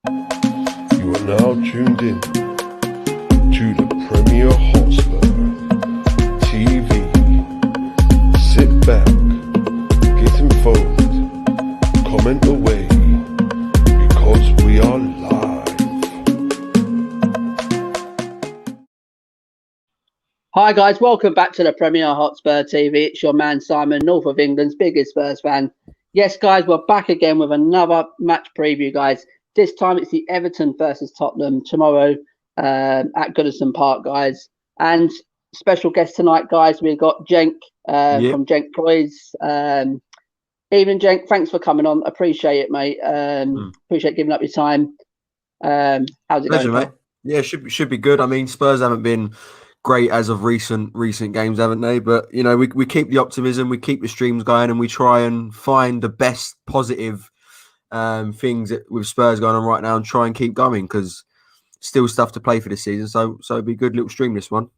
You are now tuned in to the Premier Hotspur TV. Sit back, get involved, comment away, because we are live. Hi guys, welcome back to the Premier Hotspur TV. It's your man Simon, North of England's biggest Spurs fan. Yes guys, we're back again with another match preview guys. This time it's the Everton versus Tottenham tomorrow at Goodison Park guys. And special guest tonight guys, we've got Cenk from Cenk Toys. Evening Cenk, thanks for coming on. Appreciate it mate. Appreciate giving up your time. How's it Pleasure, going? mate? Yeah, should be good. I mean, Spurs haven't been great as of recent games, haven't they? But you know, we keep the optimism, we keep the streams going, and we try and find the best positive things with Spurs going on right now, and try and keep going because still stuff to play for this season. So it'd be a good little stream this one.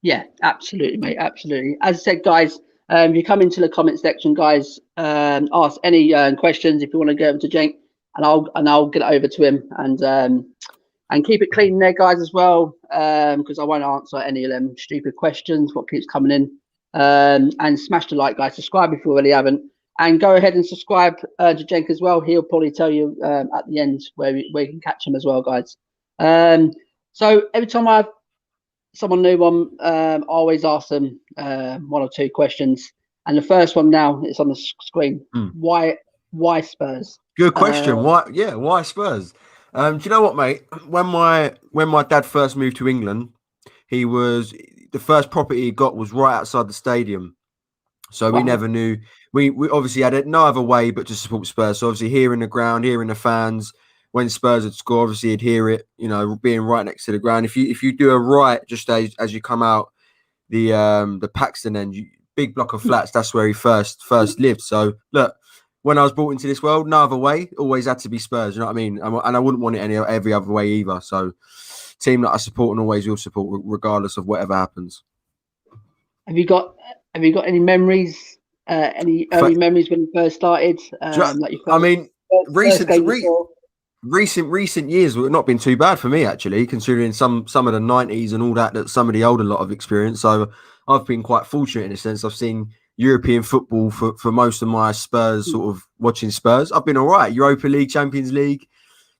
Yeah, absolutely, mate. Absolutely. As I said, guys, you come into the comment section, guys. Ask any questions if you want to go over to Cenk, and I'll get it over to him and keep it clean there, guys, as well, because I won't answer any of them stupid questions. What keeps coming in, and smash the like, guys. Subscribe if you already haven't, and go ahead and subscribe to Cenk as well. He'll probably tell you at the end where you can catch him as well, guys. So every time I have someone new on, I always ask them one or two questions, and the first one now is on the screen. Why Spurs? Good question. Why Spurs? Do you know what, mate? When my dad first moved to England, the first property he got was right outside the stadium. So we never knew. We obviously had it no other way but to support Spurs. So obviously here in the ground, here in the fans, when Spurs would score, obviously you'd hear it, you know, being right next to the ground. If you do a right just as you come out the Paxton end, big block of flats, that's where he first lived. So look, when I was brought into this world, no other way, always had to be Spurs, you know what I mean? And I wouldn't want it every other way either. So team that I support and always will support regardless of whatever happens. Have you got any memories? Any early memories when you first started? Recent years have not been too bad for me actually, considering some of the 90s and all that some of the older lot of experience. So I've been quite fortunate in a sense. I've seen European football for most of my Spurs sort of watching Spurs. I've been all right. Europa League, Champions League,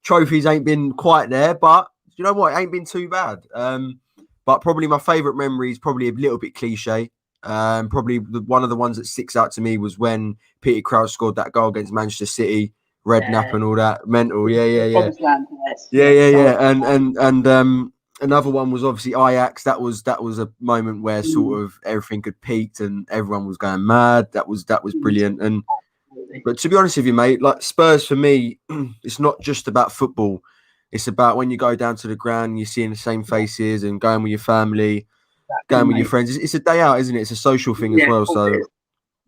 trophies ain't been quite there, but you know what? It ain't been too bad. But probably my favourite memory is probably a little bit cliche. Probably one of the ones that sticks out to me was when Peter Crouch scored that goal against Manchester City, Redknapp and all that. Mental, yeah. And another one was obviously Ajax. That was a moment where sort of everything had peaked and everyone was going mad. That was brilliant. But to be honest with you, mate, like Spurs for me, it's not just about football. It's about when you go down to the ground and you're seeing the same faces and going with your family. Going with your friends, it's a day out, isn't it? It's a social thing as well. So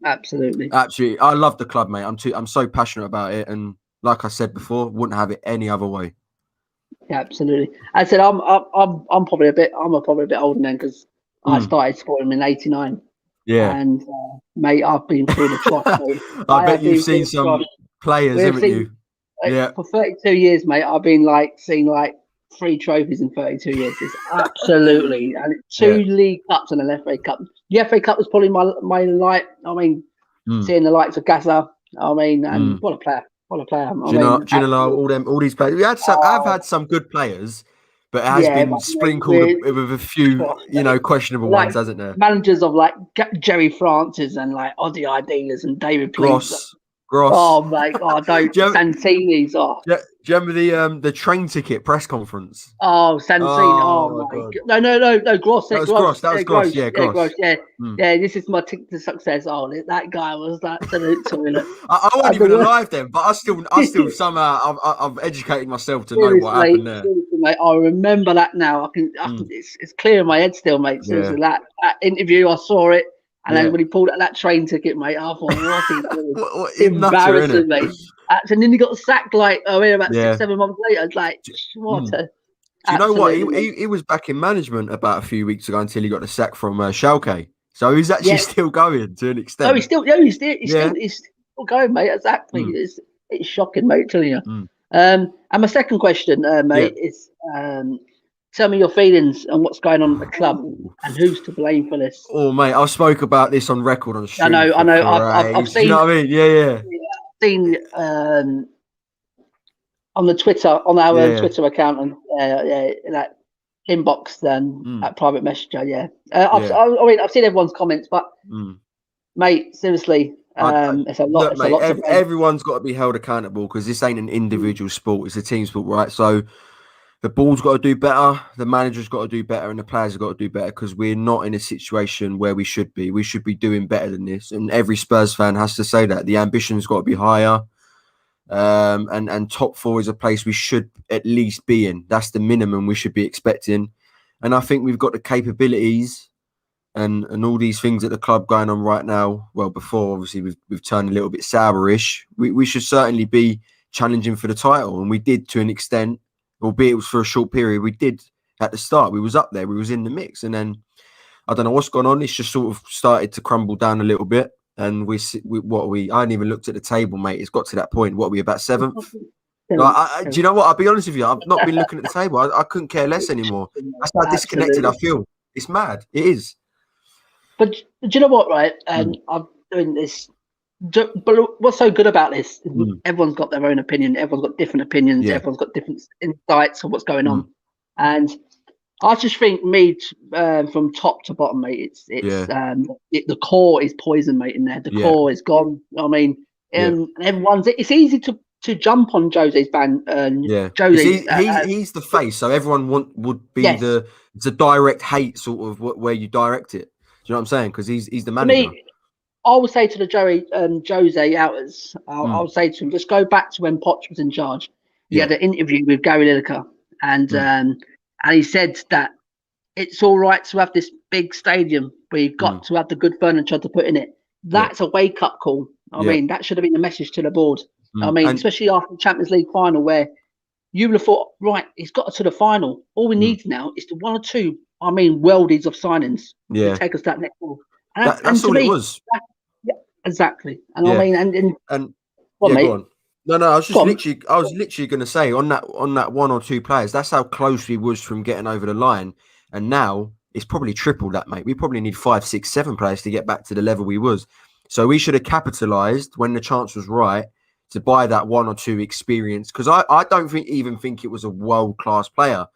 absolutely, I love the club, mate. I'm so passionate about it, and like I said before, wouldn't have it any other way. Yeah, absolutely. I said I'm probably a bit older then because I started supporting him in '89. Yeah, and mate, I've been through the trough. I bet you've seen some players, haven't you? Yeah, for 32 years, mate. I've been seeing 3 trophies in 32 years. It's absolutely, and 2 League Cups and an FA Cup. The FA Cup was probably my light. I mean, seeing the likes of Gaza. I mean, and what a player! What a player! Ginola, all these players. I've had some good players, but it has been sprinkled with a few, questionable ones, hasn't there? Managers of Jerry Francis and Oddy Ideas and David Gross. Oh my God! Santini's off. Do you remember the train ticket press conference? Oh, Santini! Oh my God! No, Gross. That was Gross. Yeah, Gross. Yeah. This is my ticket to success. Oh, that guy was that toilet. I wasn't even alive then, but I still somehow I've educated myself to know what happened there. Mate, I remember that now. It's clear in my head still, mate. Seriously, that interview, I saw it. And then when he pulled out that train ticket, mate, I thought, what embarrassing, mate. And then he got sacked about 6-7 months later. What a... Do you know what? He was back in management about a few weeks ago until he got the sack from Schalke. So he's actually still going to an extent. Oh, he's still going, mate. Exactly. It's shocking, mate, telling you. And my second question, mate, is tell me your feelings on what's going on at the club and who's to blame for this. Oh, mate, I spoke about this on record on stream. I know. I've Do seen. you know what I mean? Yeah. Seen on the Twitter, on our Twitter account, and that inbox that private messenger. Yeah, I've seen everyone's comments, but mate, seriously, it's a lot. It's a lot to blame. Everyone's got to be held accountable because this ain't an individual sport; it's a team sport, right? So the ball's got to do better, the manager's got to do better, and the players have got to do better because we're not in a situation where we should be. We should be doing better than this, and every Spurs fan has to say that the ambition's got to be higher. And top four is a place we should at least be in. That's the minimum we should be expecting. And I think we've got the capabilities and all these things at the club going on right now. Well, before obviously we've turned a little bit sourish. We should certainly be challenging for the title, and we did to an extent, albeit it was for a short period. We did at the start. We was up there. We was in the mix, and then I don't know what's gone on. It's just sort of started to crumble down a little bit. And I hadn't even looked at the table, mate. It's got to that point. What are we about seventh? Do you know what? I'll be honest with you. I've not been looking at the table. I couldn't care less anymore. That's how disconnected I feel. It's mad. It is. But do you know what, right? I'm doing this. But what's so good about this? Everyone's got their own opinion. Everyone's got different opinions. Yeah. Everyone's got different insights on what's going on. And I just think from top to bottom, mate, the core is poison, mate, in there. The core is gone. I mean, and it's easy to jump on Jose's band. Jose, he's the face, so everyone would be the direct hate sort of where you direct it. Do you know what I'm saying? Because he's the manager. I would say to the Jose outers, I would say to him, just go back to when Poch was in charge. He had an interview with Gary Lineker, and he said that it's all right to have this big stadium, but you've got to have the good furniture to put in it. That's a wake-up call. I mean, that should have been a message to the board. I mean, especially after the Champions League final, where you would have thought, right, he's got us to the final. All we need now is the one or two, worldies of signings to take us that next ball. That's all it was. Exactly. And yeah. I mean, and go on. No, I was literally going to say on that one or two players, that's how close we was from getting over the line. And now it's probably triple that, mate. We probably need 5, 6, 7 players to get back to the level we was. So we should have capitalised when the chance was right to buy that one or two experience. Because I don't even think it was a world-class player.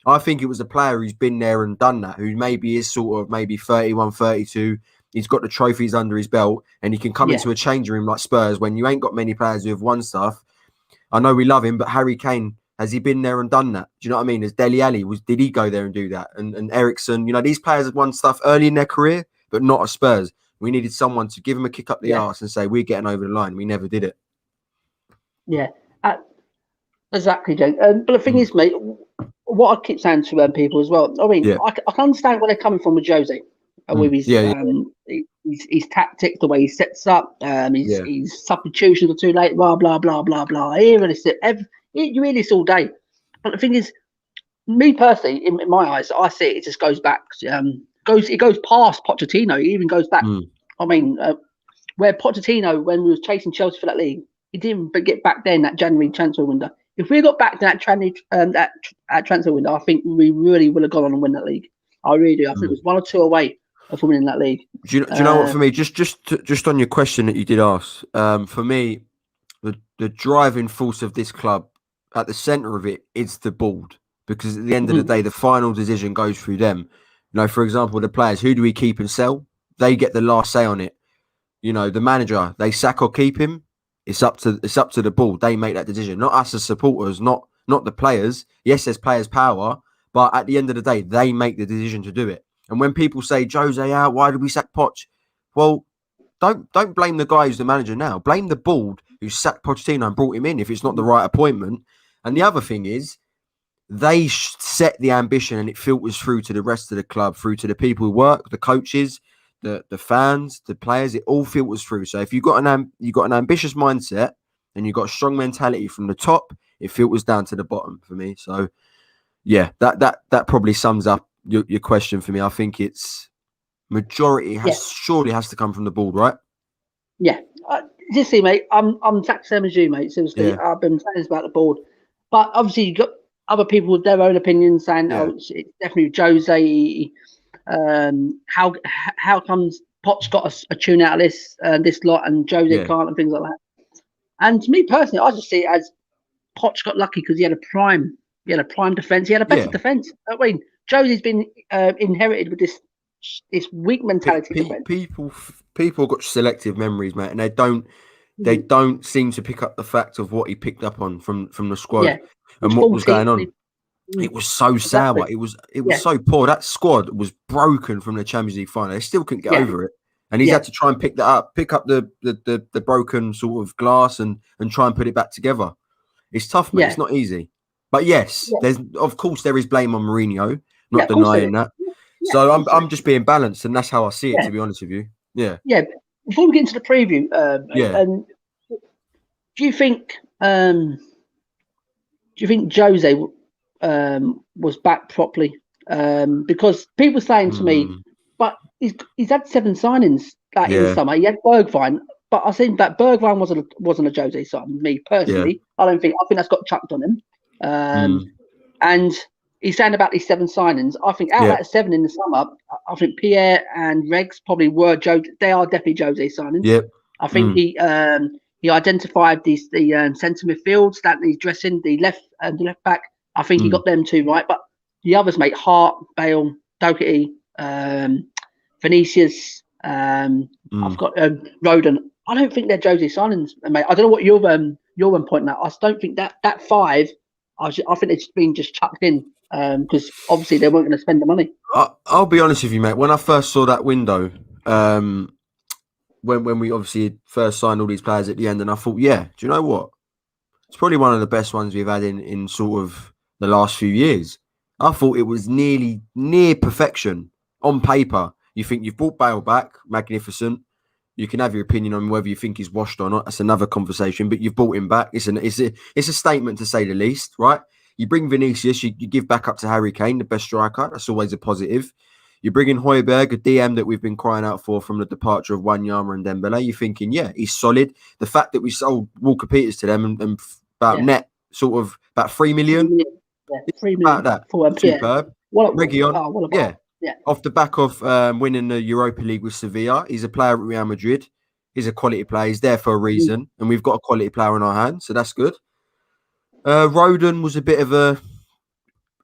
I think it was a player who's been there and done that, who maybe is sort of maybe 31, 32. He's got the trophies under his belt, and he can come into a change room like Spurs when you ain't got many players who have won stuff. I know we love him, but Harry Kane, has he been there and done that? Do you know what I mean? As Dele Alli, did he go there and do that? And Ericsson, these players have won stuff early in their career, but not at Spurs. We needed someone to give him a kick up the arse and say, we're getting over the line. We never did it. Yeah, exactly, Jake. But the thing is, mate, what I keep saying to people as well, I mean, I can understand where they're coming from with Jose. With his tactics, the way he sets up, his substitutions are too late, blah blah blah blah blah. You hear this all day, but the thing is, me personally, in my eyes, I see it just goes back. It goes past Pochettino. It even goes back. I mean, where Pochettino, when we was chasing Chelsea for that league, he didn't get back then that January transfer window. If we got back to that transfer window, I think we really would have gone on and win that league. I really do. I think it was 1 or 2 away of winning that league. Do you know what? For me, just on your question that you did ask, for me, the driving force of this club, at the centre of it, is the board, because at the end of the day, the final decision goes through them. For example, the players, who do we keep and sell? They get the last say on it. The manager, they sack or keep him. It's up to the board. They make that decision, not us as supporters, not the players. Yes, there's players' power, but at the end of the day, they make the decision to do it. And when people say Jose out, why did we sack Poch? Well, don't blame the guy who's the manager now. Blame the board who sacked Pochettino and brought him in if it's not the right appointment. And the other thing is, they set the ambition and it filters through to the rest of the club, through to the people who work, the coaches, the fans, the players. It all filters through. So if you've got an ambitious mindset and you've got a strong mentality from the top, it filters down to the bottom for me. So yeah, that probably sums up your question for me. I think it's majority surely has to come from the board, right? Yeah, just see, mate. I'm exact same as you, mate. Seriously, Yeah. I've been saying this about the board, but obviously you got other people with their own opinions saying, Yeah. "Oh, it's definitely Jose." How comes Potts got a tune out of this lot and Jose Yeah. can't and things like that? And to me personally, I just see it as Potts got lucky because he had a prime defense. He had a better Yeah. defense. I mean, Jose's been inherited with this weak mentality defense. People got selective memories, mate, and they don't seem to pick up the fact of what he picked up on from the squad Yeah, and what was going on. Mm, It was so exactly. sour. It was so poor. That squad was broken from the Champions League final. They still couldn't get over it, and he's had to try and pick up the broken sort of glass and try and put it back together. It's tough, mate. It's not easy. But yes, there is blame on Mourinho. Not denying that. So I'm just being balanced, and that's how I see it. To be honest with you, yeah. Before we get into the preview, do you think Jose was back properly? Because people saying to me, but he's had 7 signings in the summer. He had Bergwijn, but I think that Bergwijn wasn't a Jose signing. Me personally, I think that's got chucked on him. And he's saying about these 7 signings. I think out of that 7 in the summer, I think Pierre and Regs probably were Jose. They are definitely Jose signings. Yep. I think he identified the centre midfields that he's dressing, the left back. I think he got them 2 right, but the others, mate, Hart, Bale, Doherty, Vinicius. I've got Rodon. I don't think they're Jose signings, mate. I don't know what you're pointing out. I don't think that 5. I think it's been just chucked in because obviously they weren't going to spend the money. I'll be honest with you, mate. When I first saw that window, when we obviously first signed all these players at the end, and I thought, do you know what? It's probably one of the best ones we've had in sort of the last few years. I thought it was near perfection on paper. You think you've brought Bale back, magnificent. You can have your opinion on whether you think he's washed or not. That's another conversation. But you've brought him back. It's a statement to say the least, right? You bring Vinicius, you give back up to Harry Kane, the best striker. That's always a positive. You bring in Højbjerg, a DM that we've been crying out for from the departure of Wanyama and Dembele. You're thinking, he's solid. The fact that we sold Walker Peters to them and about net sort of about 3 million. 3 million. About that. For Superb. Reguilon. Off the back of winning the Europa League with Sevilla. He's a player at Real Madrid. He's a quality player. He's there for a reason. And we've got a quality player in our hands. So that's good. Rodon was a bit of a...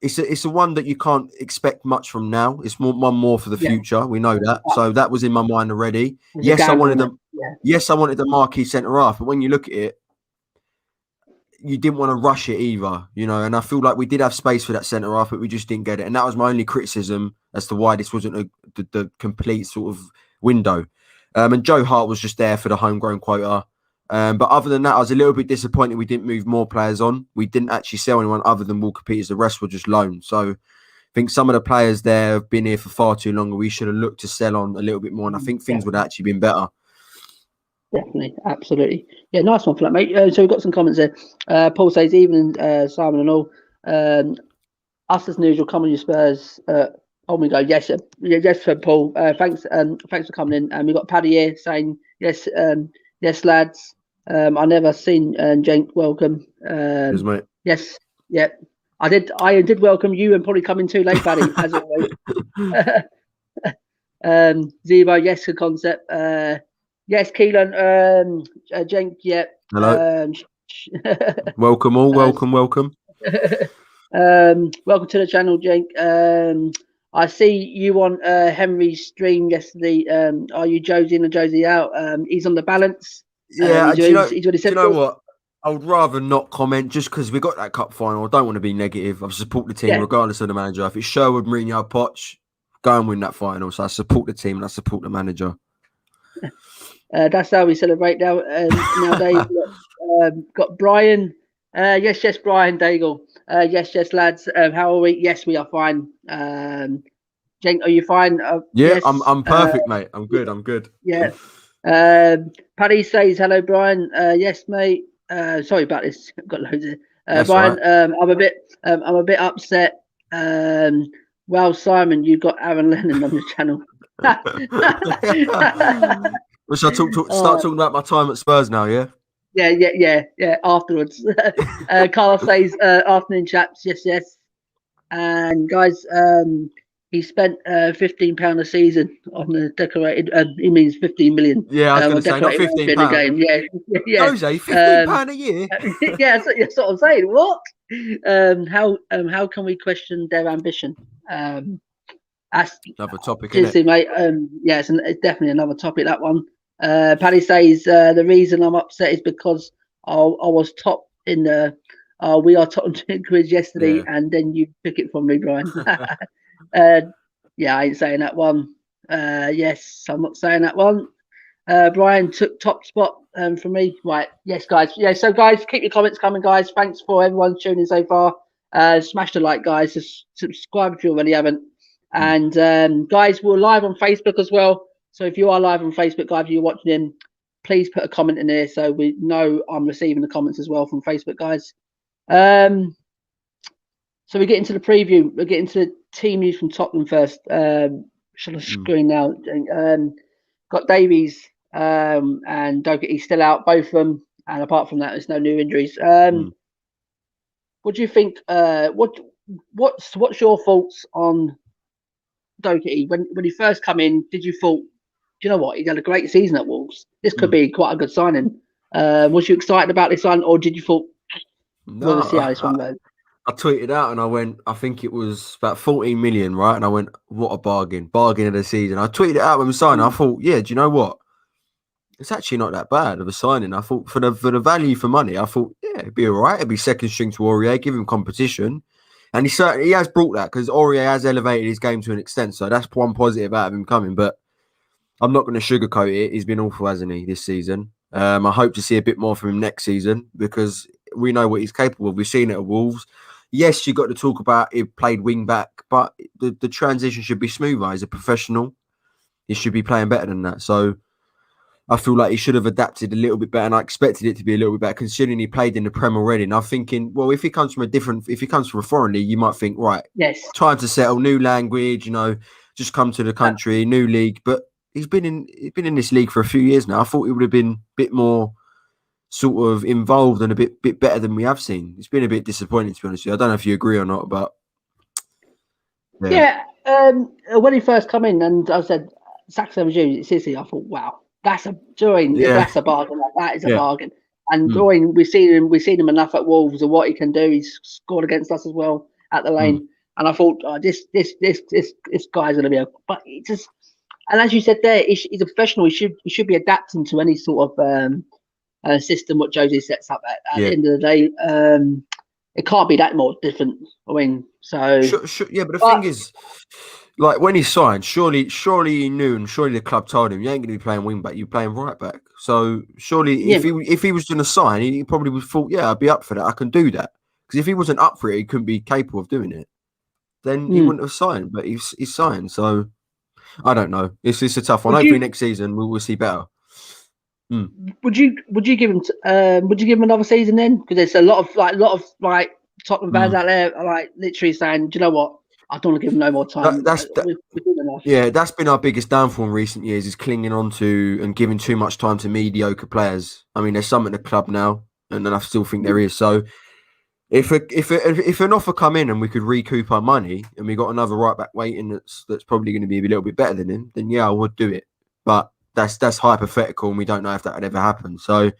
It's a one that you can't expect much from now. It's one more for the future. We know that. So that was in my mind already. Yes, I wanted the marquee centre half. But when you look at it, you didn't want to rush it either, and I feel like we did have space for that centre half, but we just didn't get it. And that was my only criticism as to why this wasn't the complete sort of window. And Joe Hart was just there for the homegrown quota. But other than that, I was a little bit disappointed we didn't move more players on. We didn't actually sell anyone other than Walker Peters. The rest were just loans. So I think some of the players there have been here for far too long. We should have looked to sell on a little bit more. And I think things would have actually been better. Definitely, absolutely. Yeah, nice one for that, mate. So we've got some comments there. Paul says, evening, Simon and all. Us as usual, come on you Spurs. We go, yes, Paul. Thanks for coming in. And we've got Paddy here saying, yes, lads. I never seen Jenk welcome. Cheers, mate. Yes, yeah. I did welcome you and probably coming too late, Paddy, as always. Zero, yes, the concept. Yes, Keelan, Jenk, yeah. Hello. Welcome all, welcome. Welcome to the channel, Jenk. I see you on Henry's stream yesterday. Are you Josie in or Josie out? He's on the balance. Yeah, do you know what? I would rather not comment just because we got that cup final. I don't want to be negative. I support the team regardless of the manager. If it's Sherwood, Mourinho, Poch, go and win that final. So I support the team and I support the manager. That's how we celebrate now. Nowadays, got Brian. Yes, Brian Daigle. Yes, lads. How are we? Yes, we are fine. Jenk, are you fine? Yes. I'm perfect, mate. I'm good. Yeah. Paddy says hello, Brian. Yes, mate. Sorry about this. I've got loads of. Brian, right. I'm a bit upset. Well, Simon, you got Aaron Lennon on the channel. Start talking about my time at Spurs now, yeah? Yeah. Afterwards, Carlos says, "Afternoon, chaps. Yes. And guys, he spent £15 a season on the decorated. He means 15 million. Yeah, I was going On to say, not decorated £15. in the game. Yeah. Jose, £15 a year? Yeah, that's what I'm saying. What? How can we question their ambition? That's Another topic, isn't seriously, it? mate. Yeah, it's definitely another topic. That one. Paddy says the reason I'm upset is because I was top in the we are top quiz yesterday, Yeah. and then you took it from me, Brian. Yeah, I ain't saying that one. Yes, I'm not saying that one. Brian took top spot from me. Right, yes, guys. Yeah, so guys, keep your comments coming, guys. Thanks for everyone tuning in so far. Smash the like, guys. Just subscribe if you already haven't. And guys, we're live on Facebook as well. So if you are live on Facebook, guys, you're watching in, please put a comment in there so we know I'm receiving the comments as well from Facebook, guys. So we get into the preview. We'll get into the team news from Tottenham first. Shall I screen now? Got Davies and Doherty still out, both of them. And apart from that, there's no new injuries. What do you think? What's your thoughts on Doherty when he first come in? Did you thought, do you know what, he had a great season at Wolves? This could be quite a good signing. Was you excited about this one, or did you thought we'll see how this one goes? I tweeted out and I went, I think it was about 14 million, right? And I went, what a bargain of the season. I tweeted it out when we signed. I thought, yeah, do you know what? It's actually not that bad of a signing. I thought for the value for money, I thought, yeah, it'd be all right. It'd be second string to Aurier, give him competition. And he has brought that because Aurier has elevated his game to an extent. So that's one positive out of him coming. But I'm not going to sugarcoat it. He's been awful, hasn't he, this season? I hope to see a bit more from him next season because we know what he's capable of. We've seen it at Wolves. Yes, you got to talk about he played wing back, but the transition should be smoother. He's a professional. He should be playing better than that. So I feel like he should have adapted a little bit better, and I expected it to be a little bit better considering he played in the Prem already. And I'm thinking, well, if he comes from a foreign league, you might think, right, yes, time to settle, new language, just come to the country, new league. But he's been in this league for a few years now. I thought he would have been a bit more sort of involved and a bit better than we have seen. It's been a bit disappointing, to be honest with you. I don't know if you agree or not, but yeah. When he first come in, and I said, Saxon was you, seriously, I thought, wow, that's a bargain. That is a bargain. And Dorian, we've seen him enough at Wolves and what he can do. He's scored against us as well at the lane. And I thought, this guy's going to be but he just. And as you said there, he's a professional. He should be adapting to any sort of system what Jose sets up at the end of the day. It can't be that more different. I mean, so sure, yeah, but the thing is, like when he signed, surely he knew, and surely the club told him you ain't going to be playing wing back, you're playing right back. So surely, if he was going to sign, he probably would have thought, yeah, I'd be up for that. I can do that. Because if he wasn't up for it, he couldn't be capable of doing it. Then he wouldn't have signed. But he's signed, so I don't know. It's a tough one. Hopefully next season we'll see better. Would you give him another season then? Because there's a lot of Tottenham fans out there are like literally saying, do you know what? I don't want to give him no more time. That's been our biggest downfall in recent years is clinging on to and giving too much time to mediocre players. I mean, there's some at the club now, and I still think there is. So if an offer come in and we could recoup our money and we got another right back waiting that's probably going to be a little bit better than him, then yeah, I would do it. But that's hypothetical, and we don't know if that would ever happen. So,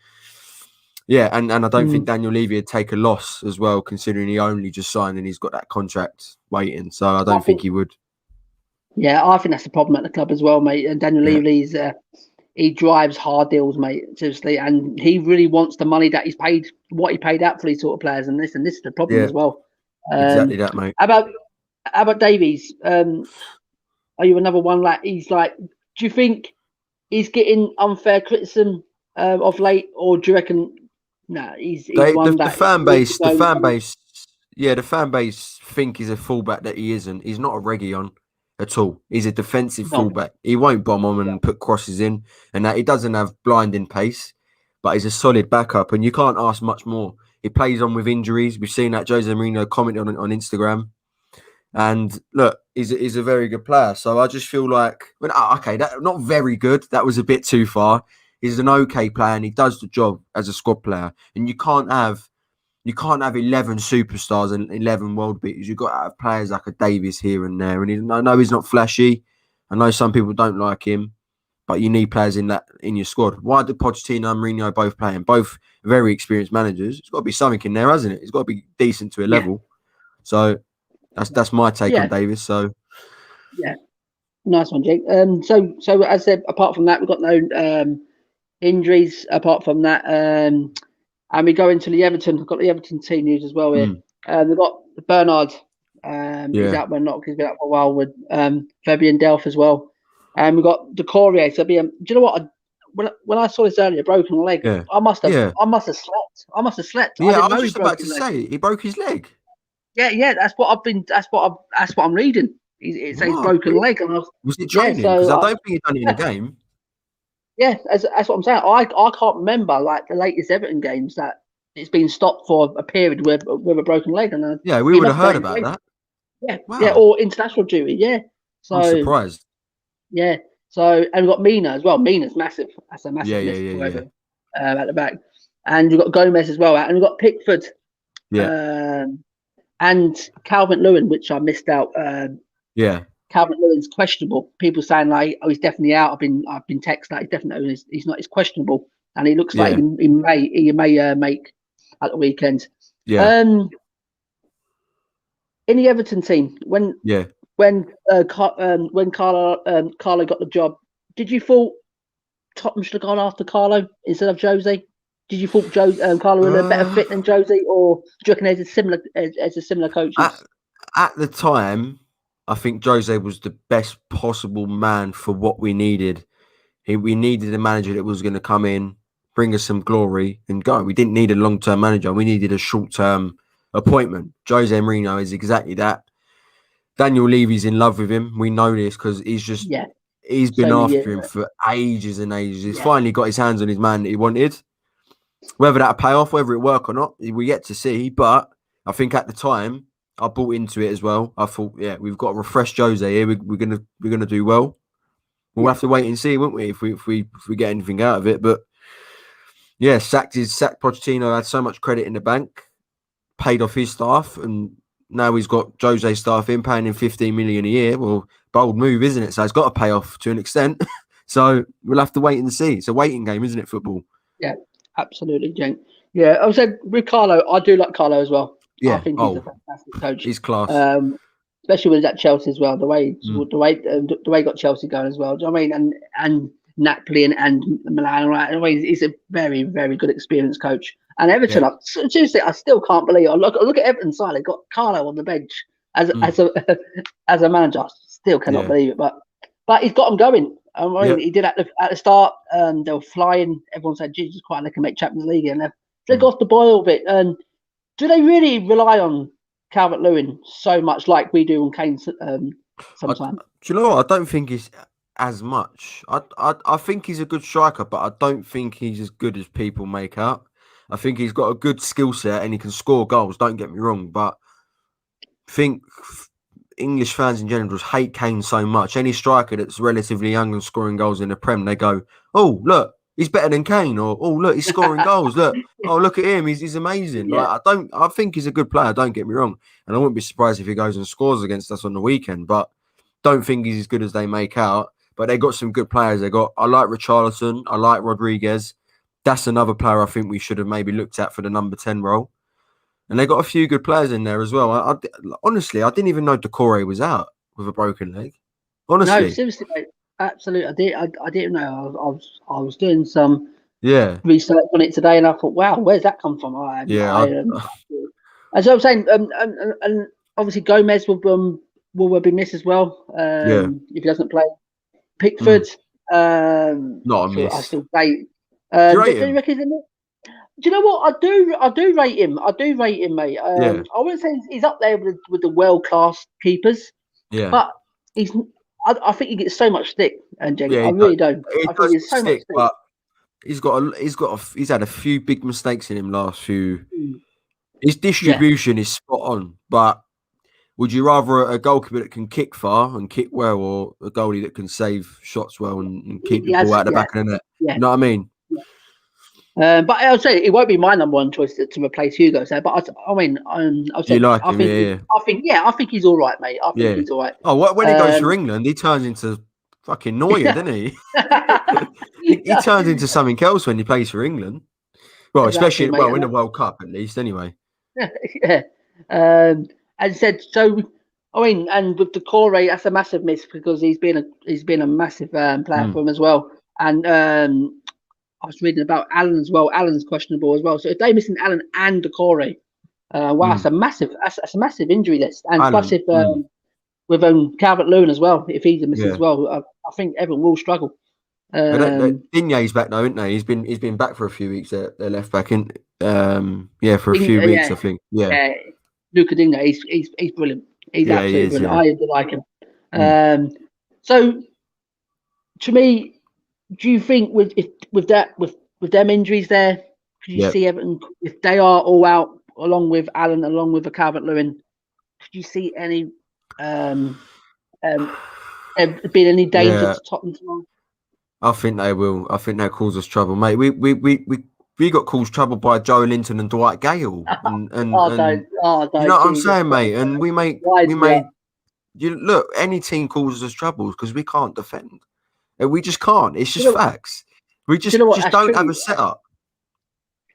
yeah, and I don't think Daniel Levy would take a loss as well, considering he only just signed and he's got that contract waiting. So I don't think he would. Yeah, I think that's the problem at the club as well, mate. And Daniel Levy's he drives hard deals, mate, seriously, and he really wants the money that he's paid, what he paid out for these sort of players. And this is the problem as well. Exactly that, mate. How about Davies? Are you another one he's like? Do you think he's getting unfair criticism of late, or do you reckon? No, he's one that the fan base think he's a fullback that he isn't. He's not a Reguilon at all. He's a defensive fullback. He won't bomb on and put crosses in, and that he doesn't have blinding pace, but he's a solid backup, and you can't ask much more. He plays on with injuries. We've seen that Jose Mourinho commented on Instagram. And look, he's a very good player. So I just feel like, okay, that not very good. That was a bit too far. He's an okay player and he does the job as a squad player. And you can't have 11 superstars and 11 world beaters. You've got to have players like a Davies here and there. And I know he's not flashy. I know some people don't like him, but you need players in your squad. Why did Pochettino and Mourinho both playing? Both very experienced managers. It's got to be something in there, hasn't it? It's got to be decent to a level. So that's my take on Davies. So yeah, nice one, Jake. So as I said, apart from that, we've got no injuries. Apart from that, and we go into the Everton. We've got the Everton team news as well here. We've got Bernard. He's out. We're not. He's been out for a while with Fabian Delph as well. And we've got Decoria. So do you know what? When I saw this earlier, broken leg. yeah, I must have slept. I must have slept. yeah. I I didn't know was he just broke about to his leg. say he broke his leg. Yeah. That's what I've been. That's what I'm reading. It says broken leg, and was it training? Because I don't think he'd done it in a game. Yeah, that's what I'm saying. I can't remember like the latest Everton games that it's been stopped for a period with a broken leg, and We would have heard about that. Yeah, wow. or international duty. Yeah, so I'm surprised. Yeah, so and we've got Mina as well. Mina's massive. That's a massive list Yeah. at the back, and we've got Gomez as well, and we've got Pickford. Yeah. And Calvert Lewin, which I missed out. Calvert Lewin's questionable. People saying like, oh, he's definitely out. I've been texted that he's definitely he's not. He's questionable, and he looks like he may make at the weekend. Yeah. In the Everton team, when Carlo got the job, did you thought Tottenham should have gone after Carlo instead of Jose? Did you thought Carlo was a better fit than Jose, or do you reckon there's a similar coach? At the time, I think Jose was the best possible man for what we needed. We needed a manager that was going to come in, bring us some glory, and go. We didn't need a long-term manager. We needed a short-term appointment. Jose Mourinho is exactly that. Daniel Levy's in love with him. We know this because he's been after him for ages and ages. He's finally got his hands on his man that he wanted. Whether that'll pay off, whether it work or not, we yet to see. But I think at the time, I bought into it as well. I thought, we've got a refreshed Jose here. We're gonna do well. We'll have to wait and see, won't we? If we get anything out of it. But sacked Pochettino, had so much credit in the bank, paid off his staff, and now he's got Jose staff in, paying him 15 million a year. Well, bold move, isn't it? So it's got to pay off to an extent. So we'll have to wait and see. It's a waiting game, isn't it, football? Yeah, absolutely, Jen. Yeah, I said with Carlo, I do like Carlo as well. Yeah, I think he's a fantastic coach. He's class, especially when he's at Chelsea as well. The way he got Chelsea going as well. Do you know what I mean? And Napoli and Milan, right? He's a very, very good experienced coach. And Everton, seriously, I still can't believe it. Look at Everton's side. They got Carlo on the bench as a manager. I still cannot believe it. But he's got them going. He did at the start. They were flying. Everyone said, "Jesus Christ, they can make Champions League," and they got off the boil of it. And do they really rely on Calvert Lewin so much like we do on Kane sometimes? Do you know what? I don't think he's as much. I think he's a good striker, but I don't think he's as good as people make out. I think he's got a good skill set and he can score goals. Don't get me wrong, but I think English fans in general just hate Kane so much. Any striker that's relatively young and scoring goals in the Prem, they go, "Oh, look, he's better than Kane," or "Oh, look, he's scoring goals. Look, oh, look at him, he's amazing." Yeah. Like, I think he's a good player. Don't get me wrong, and I wouldn't be surprised if he goes and scores against us on the weekend. But don't think he's as good as they make out. But they got some good players. I like Richarlison. I like Rodriguez. That's another player I think we should have maybe looked at for the number 10 role. And they got a few good players in there as well. Honestly, I didn't even know Decore was out with a broken leg. Honestly, no, seriously, mate. Absolutely. I didn't know. I was doing some research on it today, and I thought, wow, where's that come from? As I was saying, and obviously Gomez will be missed as well. If he doesn't play. Pickford, not a miss. I still rate. Do you know what? I do rate him. I do rate him, mate. I wouldn't say he's up there with the world class keepers. Yeah, but he's. I think he gets so much stick, and I really don't. I think he's so much stick. But he's had a few big mistakes in him last few. His distribution is spot on, but would you rather a goalkeeper that can kick far and kick well, or a goalie that can save shots well and keep the ball out the back of the net? Yeah. You know what I mean? But I'll say it won't be my number one choice to replace Hugo. So, but I mean, I'll say You like I him, think yeah. I think he's all right, mate. I think he's all right. Oh, when he goes for England, he turns into fucking Neuer, doesn't he? he turns into something else when he plays for England. Well, Exactly, especially mate. in the World Cup at least. Anyway. Yeah. As I said, so I mean, and with the core rate, that's a massive miss because he's been a massive player for him as well. And I was reading about Allen as well. Allen's questionable as well. So if they're missing Allen and the core, wow, that's a massive injury list. And Allen, plus, if with Calvert-Lewin as well, if he's a miss as well, I think everyone will struggle. Digne's back now, isn't he? He's been back for a few weeks. They're left back in, for a few weeks, I think. Yeah. Luca Digne, he's brilliant. He's absolutely brilliant. I do like him. So, to me, do you think with them injuries there, could you see Everton, if they are all out along with Allen, along with the Calvert-Lewin, could you see any being any danger to Tottenham? I think they will. I think they'll cause us trouble, mate. We got caused trouble by Joe Linton and Dwight Gale, and you know what I'm saying, mate. And we made you look. Any team causes us troubles because we can't defend. And we just can't. It's just facts. We just don't have a setup.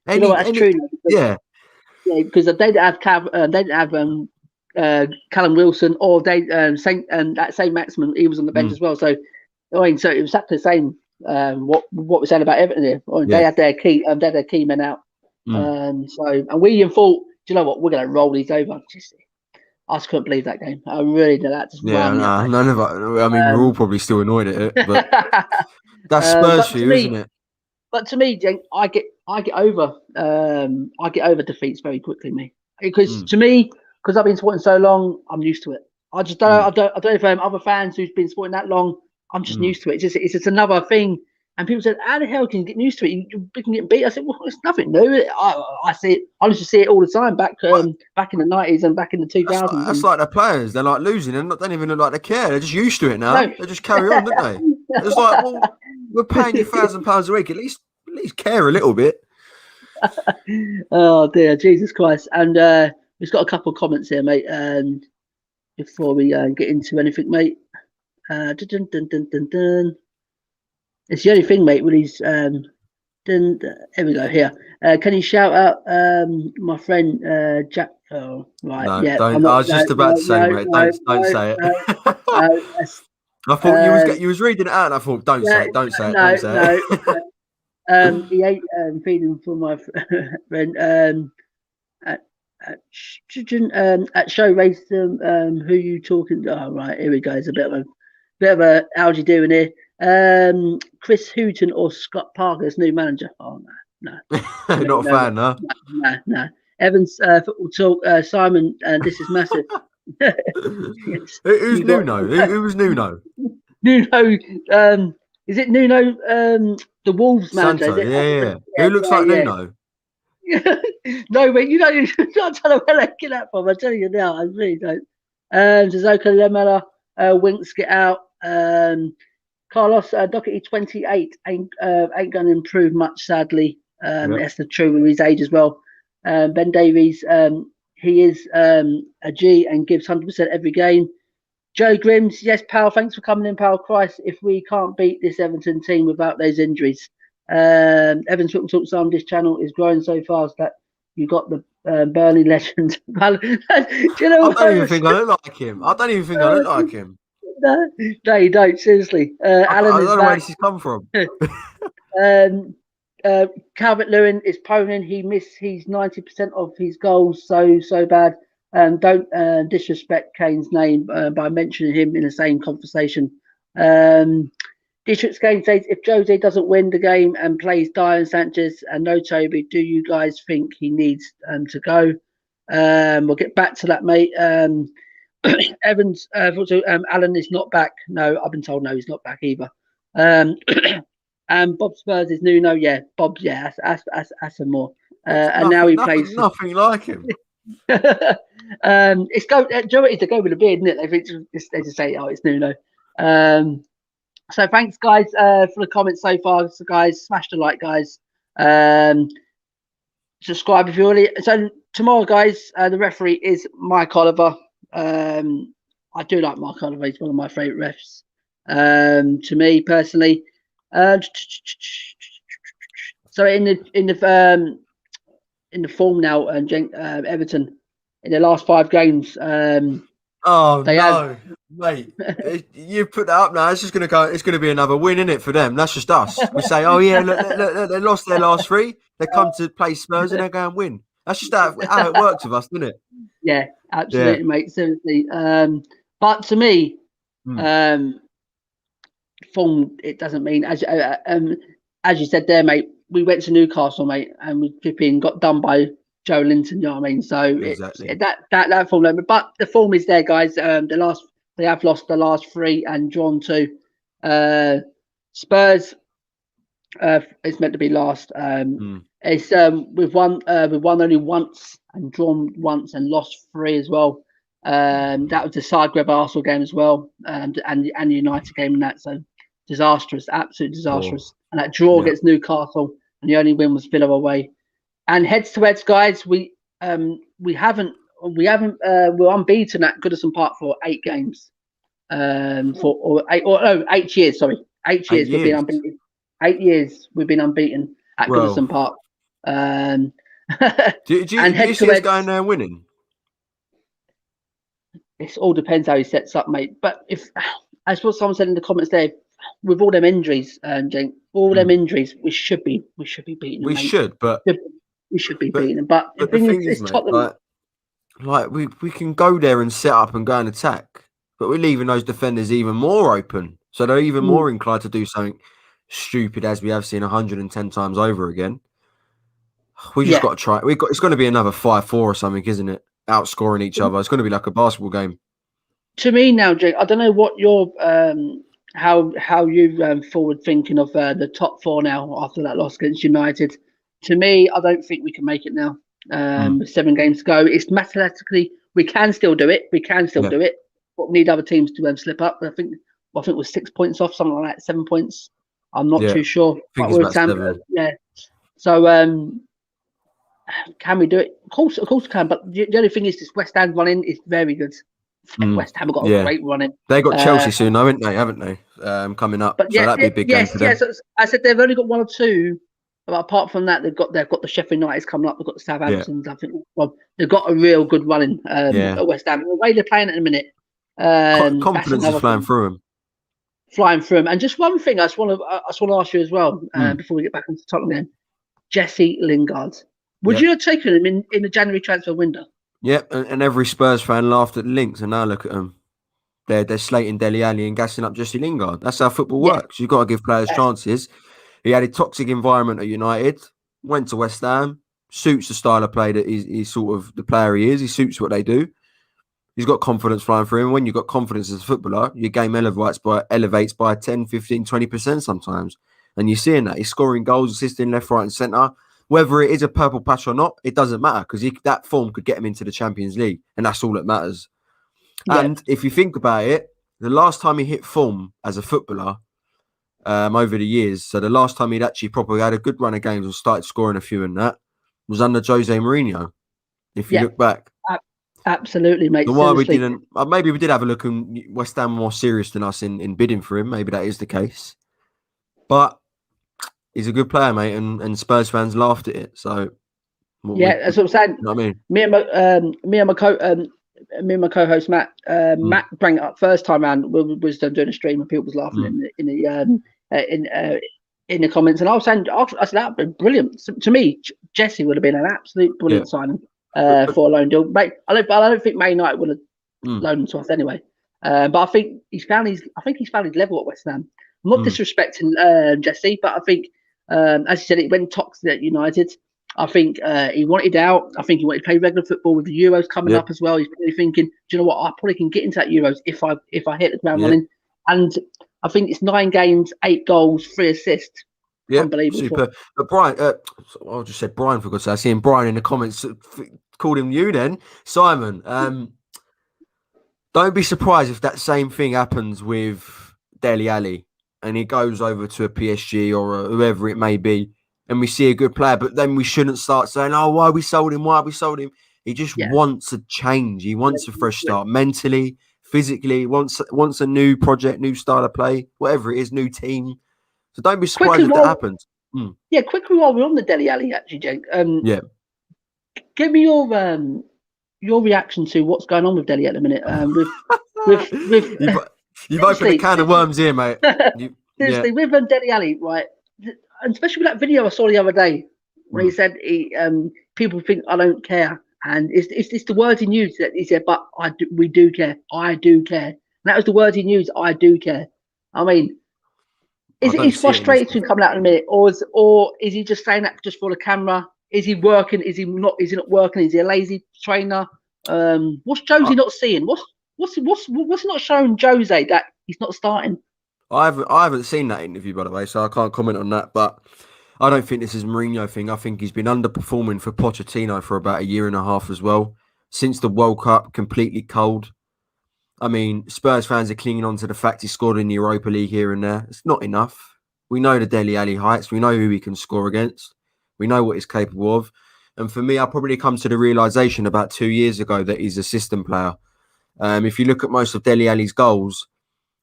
That's true. Yeah, because they didn't have Callum Wilson or that same Maximin. He was on the bench as well. So I mean, so it was exactly the same. What we're saying about Everton here. They had their key men out. And we thought, do you know what? We're going to roll these over. I just couldn't believe that game. I really did that. None of it. I mean, we're all probably still annoyed at it, but that's Spurs for you, isn't it? But to me, Jake, I get over defeats very quickly, mate. Because to me, because I've been supporting so long, I'm used to it. I just don't. I don't know if other fans who's been supporting that long, I'm just used to it. It's just another thing. And people said, "How the hell can you get used to it? You can get beat." I said, "Well, it's nothing new. I see it. I used to see it all the time back in the 90s and back in the 2000s." That's like the players. They're like losing and don't even look like they care. They're just used to it now. No. They just carry on, don't they? It's like, well, we're paying you £1,000 a week. At least care a little bit. Oh dear, Jesus Christ! And we've got a couple of comments here, mate. Before we get into anything, mate. It's the only thing, mate, with these. Here we go. Here, can you shout out my friend Jack? Oh, right. No, yeah. don't. I was just about to say, mate. Don't say it. I thought you was reading it out, and I thought, don't say it. Don't say it. He ate feeding for my friend. At show racism. Who you talking to? Oh, right. Here we go. It's a bit of a how's you doing here? Chris Hooton or Scott Parker's new manager? Oh no. Not a fan, no. No. Evans football talk. Simon, this is massive. Who's Nuno? Who was Nuno? Nuno. Is it Nuno? The Wolves manager. Santo, yeah. Who looks like Nuno? No, mate. You don't know where they get that from. I'm telling you now. I really don't. Suzuka Lemela, Winks get out. Carlos Doherty 28 ain't going to improve much, sadly. That's the truth with his age as well. Ben Davies, he is a G and gives 100% every game. Joe Grimms, yes, pal, thanks for coming in, pal. Christ, if we can't beat this Everton team without those injuries. Evans Football Talk on this channel is growing so fast that you got the Burnley legend. Do you know I don't even think I look like him. No, you don't. Seriously, Alan I don't know where this has come from. Calvert-Lewin is poning. He's 90% of his goals. So bad. Don't disrespect Kane's name by mentioning him in the same conversation. District's game says if Jose doesn't win the game and plays Dyer and Sanchez and no Toby, do you guys think he needs to go? We'll get back to that, mate. Evans, Alan is not back. No, I've been told no, he's not back either. And Bob Spurs is Nuno. Yeah, Bob. Yeah, that's some more. And now he plays nothing like him. It's go. Do you know what it is? They go with the beard, isn't it? They just say, "Oh, it's Nuno." So thanks, guys, for the comments so far. So, guys, smash the like, guys. Subscribe if you already. So tomorrow, guys, the referee is Mike Oliver. I do like Mike Oliver. He's one of my favourite refs. To me personally. So in the form now, Everton in the last 5 games. Oh they no, mate! You put that up now. It's just going to go. It's going to be another win, isn't it, for them? That's just us. We say, "Oh yeah, look, they lost their last 3. They come to play Spurs and they go and win." That's just how it works with us, doesn't it? Yeah, absolutely, mate. Seriously. But to me, form it doesn't mean as you said there, mate. We went to Newcastle, mate, and we flipping got done by Joe Linton. You know what I mean? So Exactly. that form, but the form is there, guys. They have lost the last 3 and drawn 2. Spurs, it's meant to be last. It's we've won only once and drawn once and lost 3 as well. That was the Zagreb Arsenal game as well, and the United game in that. So disastrous, absolutely disastrous. And that draw against Newcastle, and the only win was Villa away. And heads to heads, guys, we're unbeaten at Goodison Park for 8 games. 8 years. Sorry, 8 years we've been unbeaten. 8 years we've been unbeaten at Goodison Park. Do you see us going there and winning? It all depends how he sets up, mate. But if, as what someone said in the comments there, with all them injuries, Jake, them injuries, we should be beating them. We should be beating them. But the thing is, mate, Tottenham. Like we can go there and set up and go and attack, but we're leaving those defenders even more open, so they're even more inclined to do something stupid, as we have seen 110 times over again. We just got to try. It's going to be another 5-4 or something, isn't it? Outscoring each other. It's going to be like a basketball game. To me now, Jake, I don't know what your how you forward thinking of the top 4 now after that loss against United. To me, I don't think we can make it now. With 7 games to go, it's mathematically we can still do it. We can still do it, but we need other teams to slip up. I think it was 6 points off, something like that, 7 points. I'm not too sure. I think it's about 7. So can we do it? Of course we can. But the only thing is, this West Ham running is very good. West Ham have got a great running. They got Chelsea soon, haven't they? Coming up. But that'd be a big game for them. So I said they've only got 1 or 2. But apart from that, they've got the Sheffield United coming up. They've got the Southamptons. I think they've got a real good running at West Ham. The way they're playing at the minute, confidence is flying through them. And just one thing I just want to ask you as well before we get back into Tottenham again. Jesse Lingard. Would you have taken him in the January transfer window? Yep, and every Spurs fan laughed at the links, and now look at them. They're slating Dele Alli and gassing up Jesse Lingard. That's how football works. You've got to give players chances. He had a toxic environment at United, went to West Ham, suits the style of play that he's sort of the player he is. He suits what they do. He's got confidence flying through him. When you've got confidence as a footballer, your game elevates by 10, 15, 20% sometimes. And you're seeing that. He's scoring goals, assisting left, right and centre. Whether it is a purple patch or not, it doesn't matter because that form could get him into the Champions League. And that's all that matters. Yeah. And if you think about it, the last time he hit form as a footballer over the years, so the last time he'd actually probably had a good run of games and started scoring a few in that was under Jose Mourinho, if you look back. Absolutely, mate. So why we didn't, maybe we did have a look and West Ham more serious than us in bidding for him. Maybe that is the case. But he's a good player, mate, and Spurs fans laughed at it. So that's what I'm saying. You know what I mean? Me and my co-host Matt, Matt brought it up first time around. We was doing a stream and people was laughing in the comments, and I was saying, I said that'd been brilliant. To me, Jesse would have been an absolute brilliant signing for a loan deal. Mate, I don't think Man United would have loaned him to us anyway. But I think he's found his level at West Ham. I'm not disrespecting Jesse, but I think, as you said, it went toxic at United. I think he wanted out. I think he wanted to play regular football with the Euros coming up as well. He's probably thinking, do you know what? I probably can get into that Euros if I hit the ground running. And I think it's 9 games, 8 goals, 3 assists. Yeah, unbelievable. Super. But Brian, I just said Brian for God's sake. I see him, Brian, in the comments called him you then, Simon. Don't be surprised if that same thing happens with Dele Alli and he goes over to a PSG or whoever it may be, and we see a good player, but then we shouldn't start saying, "Oh, why we sold him? Why we sold him?" He just Yeah. wants a change. He wants a fresh start, mentally, physically. Wants a new project, new style of play, whatever it is, new team. So don't be surprised if that happens. Yeah, quickly while we're on the Dele Alli, actually, Jake. Yeah. Give me your reaction to what's going on with Dele at the minute. With You've opened a can of worms here, mate. Seriously, with Dele Alli, right? And especially with that video I saw the other day when he said people think I don't care, and it's the words he used that he said, but we do care. I do care. And that was the words he used. I do care. I mean, is it his frustration coming out in a minute, or is he just saying that just for the camera? Is he working? Is he not? Is he not working? Is he a lazy trainer? What's Josie not seeing? What's not showing Jose that he's not starting? I haven't seen that interview, by the way, so I can't comment on that. But I don't think this is a Mourinho thing. I think he's been underperforming for Pochettino for about 1.5 years as well. Since the World Cup, completely cold. I mean, Spurs fans are clinging on to the fact he scored in the Europa League here and there. It's not enough. We know the Dele Alli heights. We know who he can score against. We know what he's capable of. And for me, I probably come to the realisation about 2 years ago that he's a system player. If you look at most of Dele Alli's goals,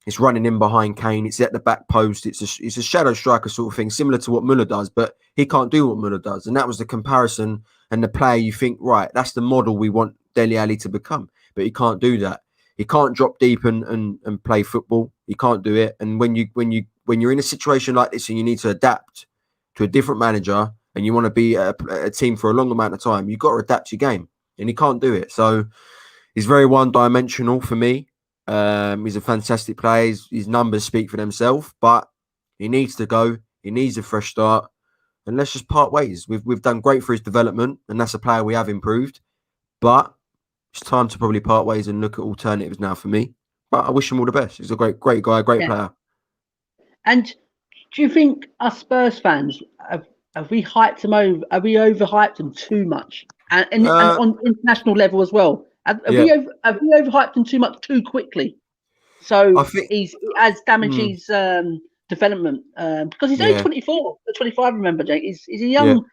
it's running in behind Kane. It's at the back post. It's a shadow striker sort of thing, similar to what Müller does, but he can't do what Müller does. And that was the comparison and the player you think, right, that's the model we want Dele Alli to become. But he can't do that. He can't drop deep and play football. He can't do it. And when you're in a situation like this and you need to adapt to a different manager and you want to be a team for a long amount of time, you've got to adapt your game. And he can't do it. So he's very one-dimensional for me. He's a fantastic player. His numbers speak for themselves, but he needs to go. He needs a fresh start. And let's just part ways. We've done great for his development, and that's a player we have improved. But it's time to probably part ways and look at alternatives now for me. But I wish him all the best. He's a great guy, great player. And do you think us Spurs fans have we hyped him over? Have we overhyped him too much? And on international level as well. Have we overhyped him too much too quickly? So I think he has damaged his development because he's only 24, 25. Remember, Jake, he's a young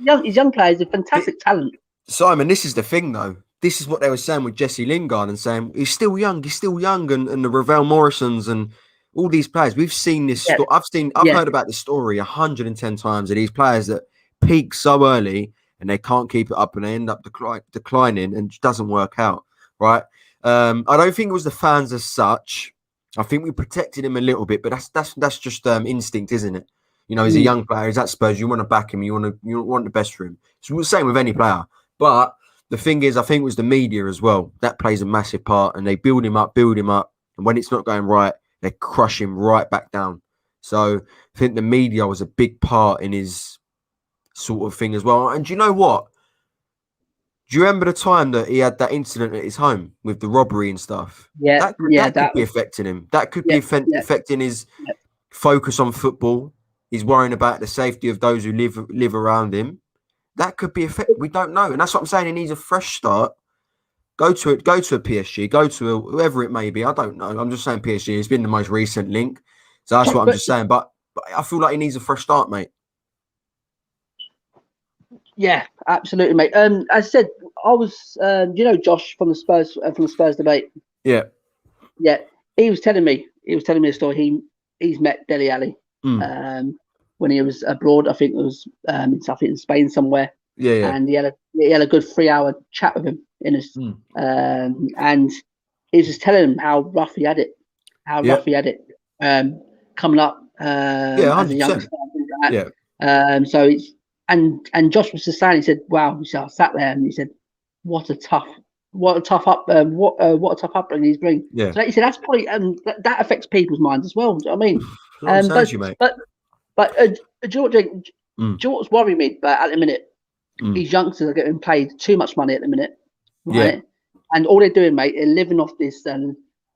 player. He's a fantastic talent. Simon, this is the thing, though. This is what they were saying with Jesse Lingard and saying he's still young, and the Ravel Morrisons and all these players. We've seen this. Yeah. I've heard about this story 110 times of these players that peak so early and they can't keep it up and they end up declining and it doesn't work out, right? I don't think it was the fans as such. I think we protected him a little bit, but that's just instinct, isn't it? You know, he's a young player. He's at Spurs. You want to back him. You want the best for him. It's the same with any player. But the thing is, I think it was the media as well. That plays a massive part, and they build him up. And when it's not going right, they crush him right back down. So I think the media was a big part in his sort of thing as well. And do you know what? Do you remember the time that he had that incident at his home with the robbery and stuff? Yeah, that could be affecting him. That could be affecting his focus on football. He's worrying about the safety of those who live around him. That could be affected. We don't know, and that's what I'm saying. He needs a fresh start. Go to a PSG. Go to whoever it may be. I don't know. I'm just saying PSG. It's been the most recent link, so that's what I'm just saying. But I feel like he needs a fresh start, mate. Yeah, absolutely, mate. As I said, I was, Josh from the Spurs debate. Yeah. He was telling me a story. He's met Dele Alli when he was abroad. I think it was in Spain somewhere. Yeah. And he had a good 3-hour chat with him in his, and he was just telling him how rough he had it, coming up as a youngster. So it's. And Josh was just saying, he said, "Wow." He said, "I sat there and he said, what a tough upbringing he's bringing." Yeah. So he said that's probably that affects people's minds as well. Do you know what I mean? But do you know what, Jake? Do you know what's worrying me? But at the minute, these youngsters are getting paid too much money at the minute, right? Yeah. And all they're doing, mate, is living off this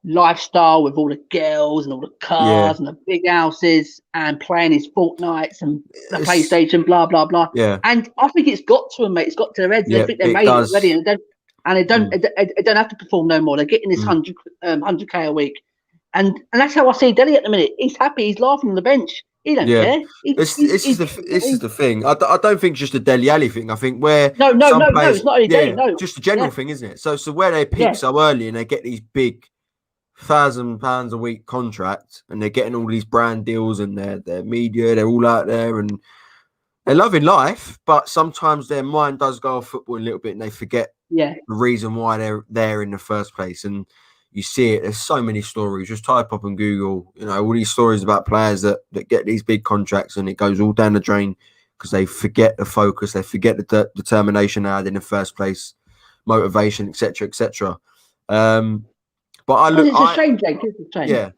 lifestyle with all the girls and all the cars and the big houses and playing his Fortnites and the PlayStation, blah blah blah. Yeah. And I think it's got to them, mate. It's got to their heads. They think they made it already, and they don't have to perform no more. They're getting this 100K a week, and that's how I see Dele at the minute. He's happy. He's laughing on the bench. He don't care. This is the thing. I don't think just a Dele Alli thing. I think where no, it's not only Dele. No, just a general thing, isn't it? So where they peak so early and they get these big £1,000 a week contract and they're getting all these brand deals and their media, they're all out there and they're loving life, but sometimes their mind does go off football a little bit and they forget the reason why they're there in the first place. And you see it. There's so many stories. Just type up on Google, all these stories about players that get these big contracts and it goes all down the drain because they forget the focus, they forget the determination they had in the first place, motivation, etc., etc. But I look. It's a shame, Jake. It's a shame. Yeah.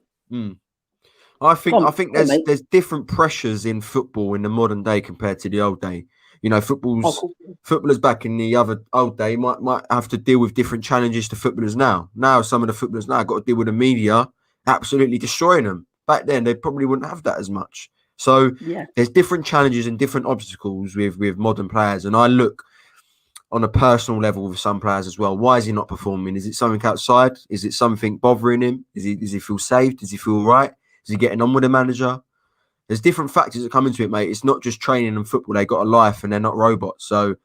I think there's different pressures in football in the modern day compared to the old day. Footballers back in the old day might have to deal with different challenges to footballers now. Now some of the footballers now got to deal with the media absolutely destroying them. Back then they probably wouldn't have that as much. So there's different challenges and different obstacles with modern players. And I look on a personal level with some players as well. Why is he not performing? Is it something outside? Is it something bothering him? Does he feel safe? Does he feel right? Is he getting on with the manager? There's different factors that come into it, mate. It's not just training and football. They got a life and they're not robots. So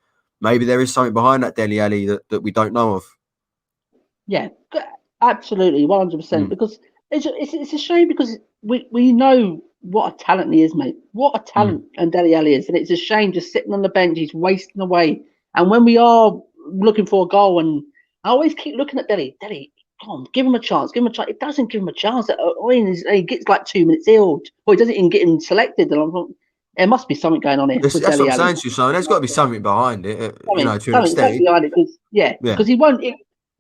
maybe there is something behind that Dele Alli that we don't know of. Yeah, absolutely, 100%. Because it's a shame because we know what a talent he is, mate. What a talent and Dele Alli is, and it's a shame just sitting on the bench. He's wasting away. And when we are looking for a goal, and I always keep looking at Dele, come on, give him a chance. It doesn't give him a chance. He gets like 2 minutes ill, or he doesn't even get him selected. And I'm like, there must be something going on here. That's what I'm saying to you, Simon. There's got to be something behind it, to an extent. Behind it, because he won't.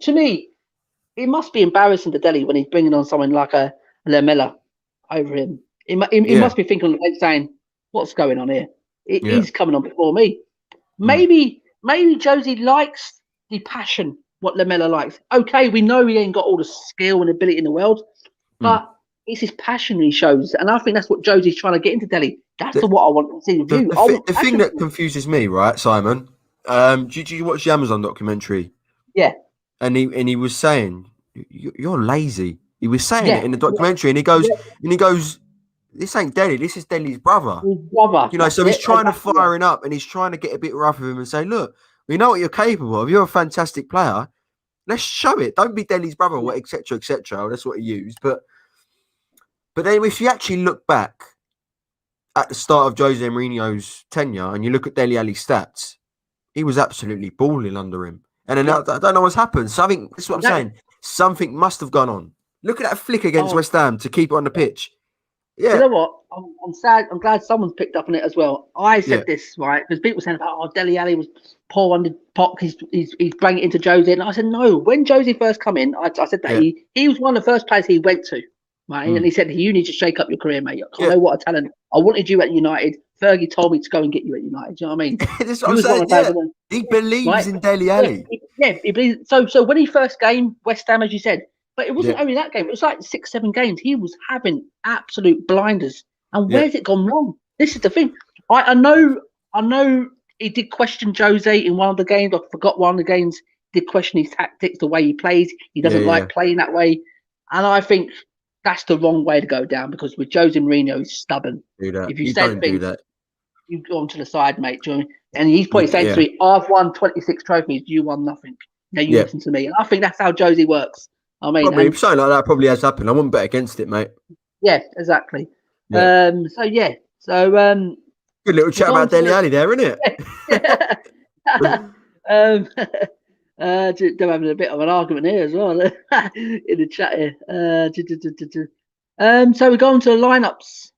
To me, it must be embarrassing to Dele when he's bringing on someone like a Lamela over him. He must be thinking, saying, "What's going on here? He's coming on before me." Maybe Josie likes the passion, what Lamela likes. Okay, we know he ain't got all the skill and ability in the world, but it's his passion he shows. And I think that's what Josie's trying to get into Dele. That's what I want to see with you. The thing that confuses me, right, Simon, did you watch the Amazon documentary? Yeah. And he was saying, you're lazy. He was saying it in the documentary, and he goes, this ain't Dele, this is Dele's brother. So he's trying to fire him up and he's trying to get a bit rough with him and say, look, we know what you're capable of. You're a fantastic player. Let's show it. Don't be Dele's brother, etc., etc. That's what he used. But then if you actually look back at the start of Jose Mourinho's tenure and you look at Dele Alli's stats, he was absolutely balling under him. And then I don't know what's happened. Something, this is what I'm saying. Something must have gone on. Look at that flick against West Ham to keep it on the pitch. Yeah. You know what? I'm sad. I'm glad someone's picked up on it as well. I said this, right? Because people were saying about, Dele Alli was poor under Poch. He's bringing it into Jose. And I said, no. When Jose first come in, I said that he was one of the first players he went to, right? And he said, you need to shake up your career, mate. I know what a talent. I wanted you at United. Fergie told me to go and get you at United. Do you know what I mean? That's what I'm saying. He believes in Dele Alli. He believes. So when he first came, West Ham, as you said, but it wasn't only that game. It was like 6-7 games. He was having absolute blinders. And where's it gone wrong? This is the thing. I know he did question Jose in one of the games. I forgot one of the games. He did question his tactics, the way he plays. He doesn't like playing that way. And I think that's the wrong way to go down because with Jose Mourinho, he's stubborn. If you say things, you go on to the side, mate. Do you know what I mean? And he's probably saying to me, I've won 26 trophies. You won nothing. Now you listen to me. And I think that's how Jose works. I mean, probably something like that probably has happened. I wouldn't bet against it, mate. Yeah, exactly. Yeah. So good little chat about Dele Alli there, isn't it? They're having a bit of an argument here as well in the chat here. So we go on to the lineups.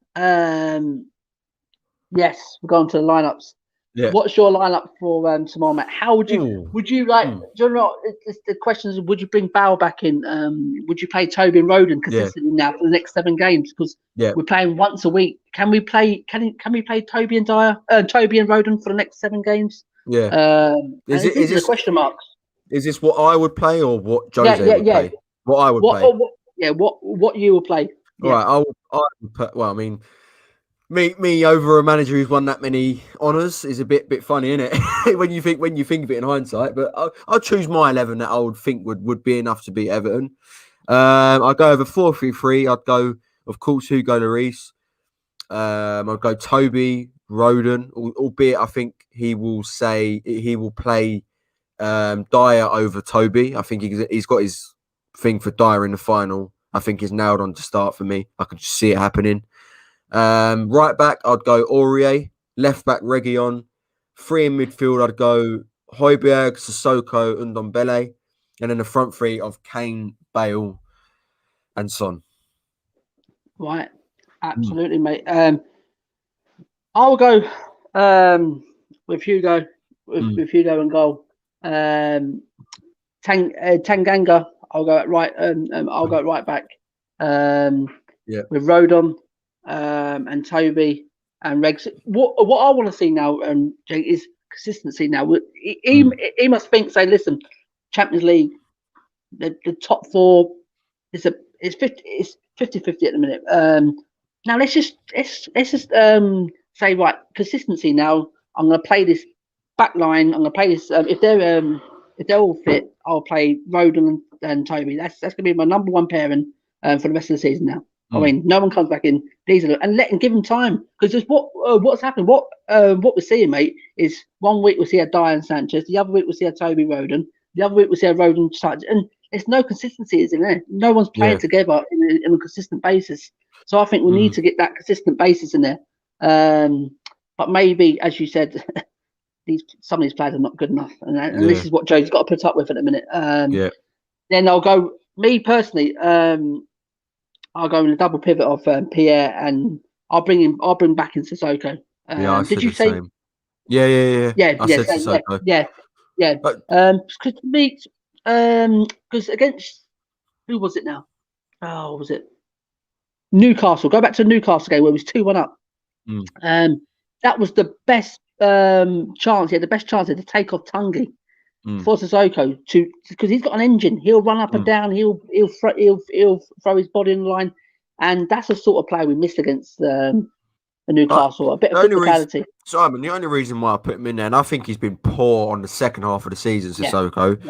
Yes, we're going to the lineups. Yeah. What's your lineup for tomorrow, mate? How would you like? Do you know the question is? Would you bring Bale back in? Would you play Toby and Roden consistently now for the next 7 games? Because we're playing once a week. Can we play? Can we play Toby and Toby and Roden for the next 7 games? Yeah. Is this the question marks? Is this what I would play or what Jose would play? What I would play. Yeah, what you will play? All right, I would put. Well, I mean, me over a manager who's won that many honours is a bit funny, isn't it? when you think of it in hindsight. But I'll choose my 11 that I would think would be enough to beat Everton. I'd go over 4-3-3. I'd go, of course, Hugo Lloris. I'd go Toby Roden, albeit I think he will play Dyer over Toby. I think he's got his thing for Dyer in the final. I think he's nailed on to start for me. I can just see it happening. Right back, I'd go Aurier. Left back, Reguilon. 3 in midfield, I'd go Højbjerg, Sissoko, Ndombele. And then the front three of Kane, Bale, and Son. Right, absolutely, mate. I'll go with Hugo, with Hugo and goal. Tanganga, I'll go at right. I'll go at right back. With Rodon, and Toby and Regs. What I want to see now, Jake, is consistency. Now he must think. Say, listen, Champions League, the top four it's 50-50 at the minute. Now let's just say, right, consistency. Now I'm going to play this back line. I'm going to play this. If they're all fit, I'll play Rodon and Toby. That's going to be my number one pairing for the rest of the season. Now, I mean, no one comes back in. And give them time, because just what's happened. What we're seeing, mate, is 1 week we'll see a Dian Sanchez, the other week we'll see a Toby Rodon, the other week we'll see a Rodon Sanchez, and there's no consistency, is in there. No one's playing together in a consistent basis. So I think we need to get that consistent basis in there. But maybe, as you said, some of these players are not good enough, and this is what Joe's got to put up with at the minute. Then I'll go. Me personally, I'll go in a double pivot of Pierre, and I'll bring back in Sissoko. Did you say? Same. Yeah. I said Sissoko. Yeah. Because against who was it now? Oh, was it Newcastle? Go back to the Newcastle game where it was 2-1 up. That was the best chance. He had the best chance to take off Tungi for Sissoko because he's got an engine. He'll run up and down. He'll throw his body in the line, and that's the sort of play we missed against Newcastle. A bit of physicality. Simon, the only reason why I put him in there, and I think he's been poor on the second half of the season, Sissoko.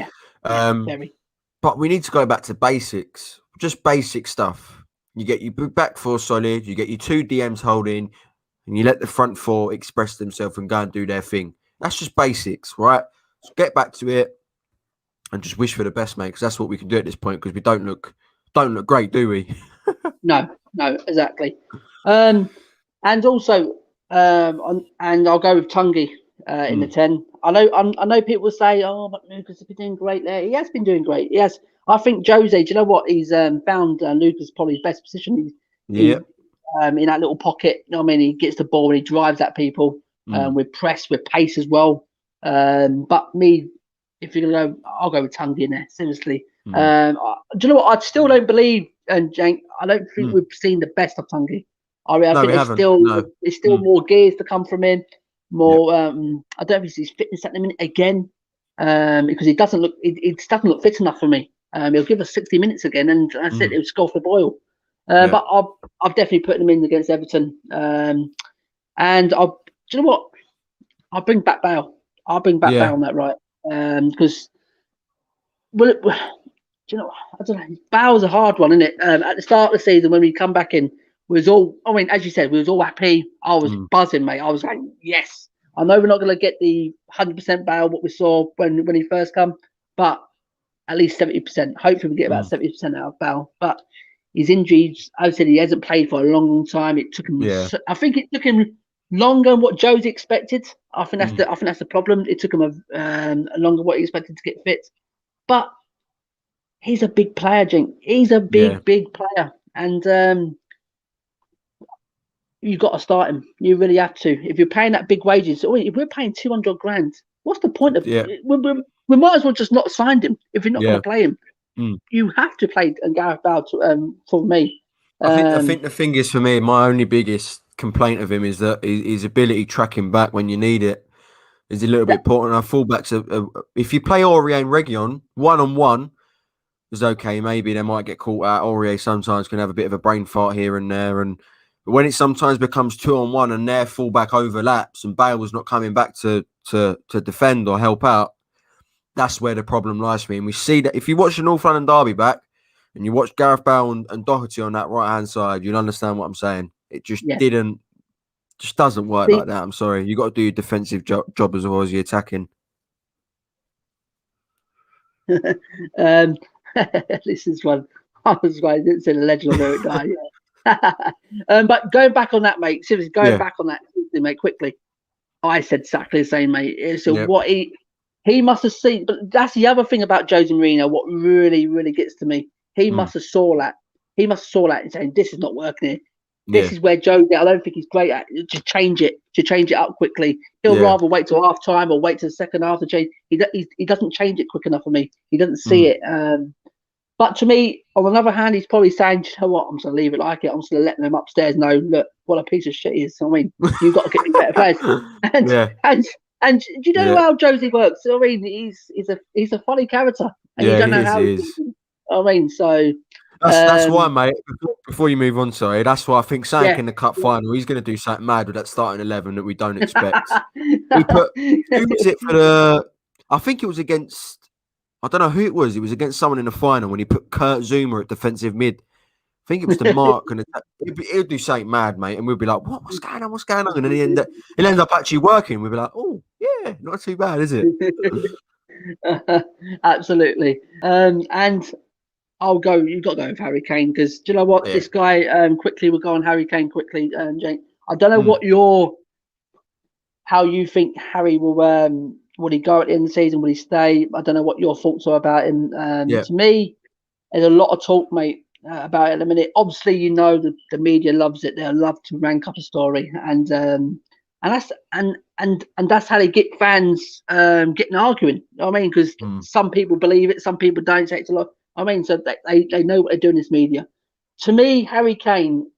Very. But we need to go back to basics, just basic stuff. You get your back four solid, you get your 2 DMs holding, and you let the front 4 express themselves and go and do their thing. That's just basics, right? So get back to it and just wish for the best, mate, because that's what we can do at this point, because we don't look great, do we? No, exactly. And also, and I'll go with Tungi in the 10. I know people say, "Oh, but Lucas has been doing great there." He has been doing great. Yes, I think Jose. Do you know what? He's found Lucas probably his best position. In that little pocket. You know what I mean? He gets the ball and he drives at people with press, with pace as well. But me, if you're gonna go, I'll go with Tungi in there. Seriously. Do you know what? I still don't believe, and Jank, I don't think we've seen the best of Tungi. I think there's still more gears to come from him. More. I don't think his fitness at the minute again, because he doesn't look fit enough for me. He'll give us 60 minutes again, and that's it. He'll score for Boyle. But I've definitely put him in against Everton. And do you know what? I'll bring back Bale. Bale on that right. Because do you know? I don't know. Bale's a hard one, isn't it? At the start of the season, when we come back in, we was all. I mean, as you said, we was all happy. I was buzzing, mate. I was like, yes. I know we're not going to get the 100% Bale what we saw when he first come, but at least 70%. Hopefully, we get about 70% out of Bale. But his injuries, I said, he hasn't played for a long time. It took him. I think it took him longer than what Josie expected. I think that's the problem. It took him a longer what he expected to get fit. But he's a big player, Jink. He's a big player, and you've got to start him. You really have to. If you're paying that big wages, if we're paying 200 grand, what's the point of? We might as well just not sign him if you're not going to play him. You have to play Gareth Bale for me. I think the thing is, for me, my only biggest complaint of him is that his ability tracking back when you need it is a little bit poor. And our fullbacks, if you play Aurier and Reguilon 1-on-1, It's okay. Maybe they might get caught out. Aurier sometimes can have a bit of a brain fart here and there. But when it sometimes becomes 2-on-1 and their fullback overlaps and Bale's not coming back to defend or help out, that's where the problem lies for me. And we see that if you watch the North London derby back and you watch Gareth Bale and Doherty on that right-hand side, you'll understand what I'm saying. It just doesn't work like that. I'm sorry. You got to do your defensive job as well as your attacking. This is one. I was right. It's a legend of Eric Dyer. But going back on that, mate. Seriously, back on that, mate. Quickly, I said exactly the same, mate. So what he must have seen. But that's the other thing about Jose Mourinho. What really, really gets to me. He must have saw that. He must have saw that and saying, "This is not working here. This is where Jose. I don't think he's great at to change it up quickly. He'll rather wait till half time or wait till the second half to change. He doesn't change it quick enough for me. He doesn't see it. But to me, on the other hand, he's probably saying, you know what, I'm just going to leave it like it. I'm just going to let them upstairs know, look, what a piece of shit he is. I mean, you've got to get me better players. And do you know how Josie works? I mean, he's a funny character. And you don't know how he's thinking. I mean, so... That's why, mate, before you move on, sorry, that's why I think Sank in the cup final, he's going to do something mad with that starting 11 that we don't expect. Who was it for the... I think it was against... I don't know who it was. It was against someone in the final when he put Kurt Zuma at defensive mid. I think it was the mark. And he'll do something mad, mate. And we'll be like, what's going on? What's going on? And then he'll end up actually working. We'll be like, oh, yeah, not too bad, is it? Absolutely. And I'll go. You've got to go with Harry Kane because do you know what? This guy, quickly, we'll go on Harry Kane quickly, Jake. I don't know how you think Harry will he go at the end of the season? Will he stay? I don't know what your thoughts are about him. To me, there's a lot of talk, mate, about it in a minute. Obviously, you know the media loves it. They love to rank up a story, and that's how they get fans getting arguing. You know what I mean, because some people believe it, some people don't. Say it's a lot. I mean, so they know what they're doing. This media. To me, Harry Kane,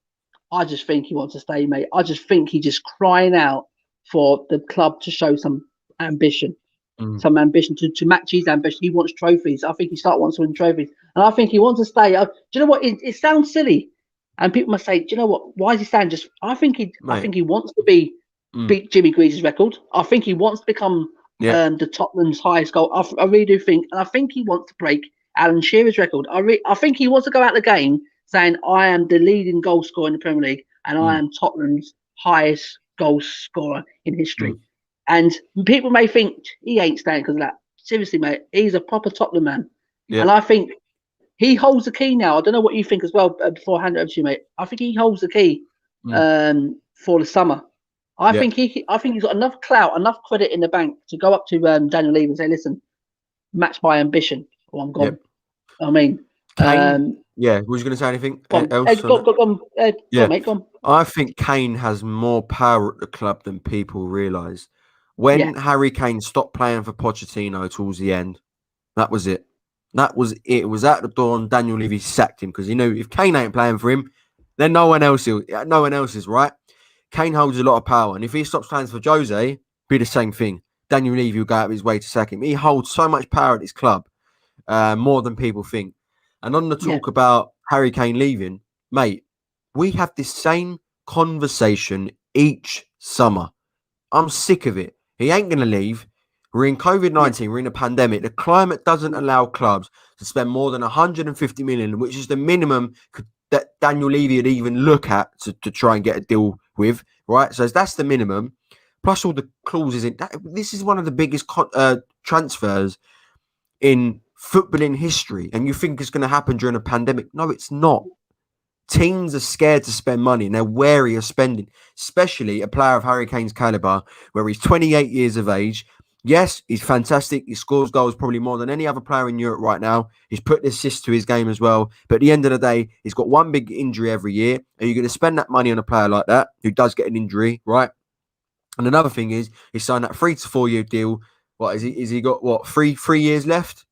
I just think he wants to stay, mate. I just think he's just crying out for the club to show some ambition, to match his ambition. He wants trophies. I think he wants to win trophies, and I think he wants to stay. Do you know what? It sounds silly, and people must say, "Do you know what? Why is he staying?" I think he wants to beat Jimmy Greaves' record. I think he wants to become the Tottenham's highest goal. I really do think, and I think he wants to break Alan Shearer's record. I think he wants to go out the game saying, "I am the leading goal scorer in the Premier League, and I am Tottenham's highest goal scorer in history." And people may think he ain't staying because of that. Seriously, mate, he's a proper Tottenham man. And I think he holds the key now. I don't know what you think as well before I hand it over to you, mate. I think he holds the key for the summer. I think he's got enough clout, enough credit in the bank to go up to Daniel Levy and say, listen, match my ambition or I'm gone. I mean... Kane, was you going to say anything else? Go on, mate, go on. I think Kane has more power at the club than people realise. When Harry Kane stopped playing for Pochettino towards the end, that was it. That was it. It was out the door and Daniel Levy sacked him because he knew if Kane ain't playing for him, then no one else is, right? Kane holds a lot of power. And if he stops playing for Jose, be the same thing. Daniel Levy will go out of his way to sack him. He holds so much power at his club, more than people think. And on the talk about Harry Kane leaving, mate, we have this same conversation each summer. I'm sick of it. He ain't going to leave. We're in COVID-19. We're in a pandemic. The climate doesn't allow clubs to spend more than 150 million, which is the minimum that Daniel Levy would even look at to try and get a deal with, right? So that's the minimum. Plus all the clauses in that. This is one of the biggest transfers in footballing history. And you think it's going to happen during a pandemic. No, it's not. Teams are scared to spend money and they're wary of spending, especially a player of Harry Kane's caliber, where he's 28 years of age. Yes, he's fantastic. He scores goals probably more than any other player in Europe right now. He's put assists to his game as well. But at the end of the day, he's got one big injury every year. Are you going to spend that money on a player like that who does get an injury, right? And another thing is, he signed that 3 to 4 year deal. What is he? Is he got what 3 years left?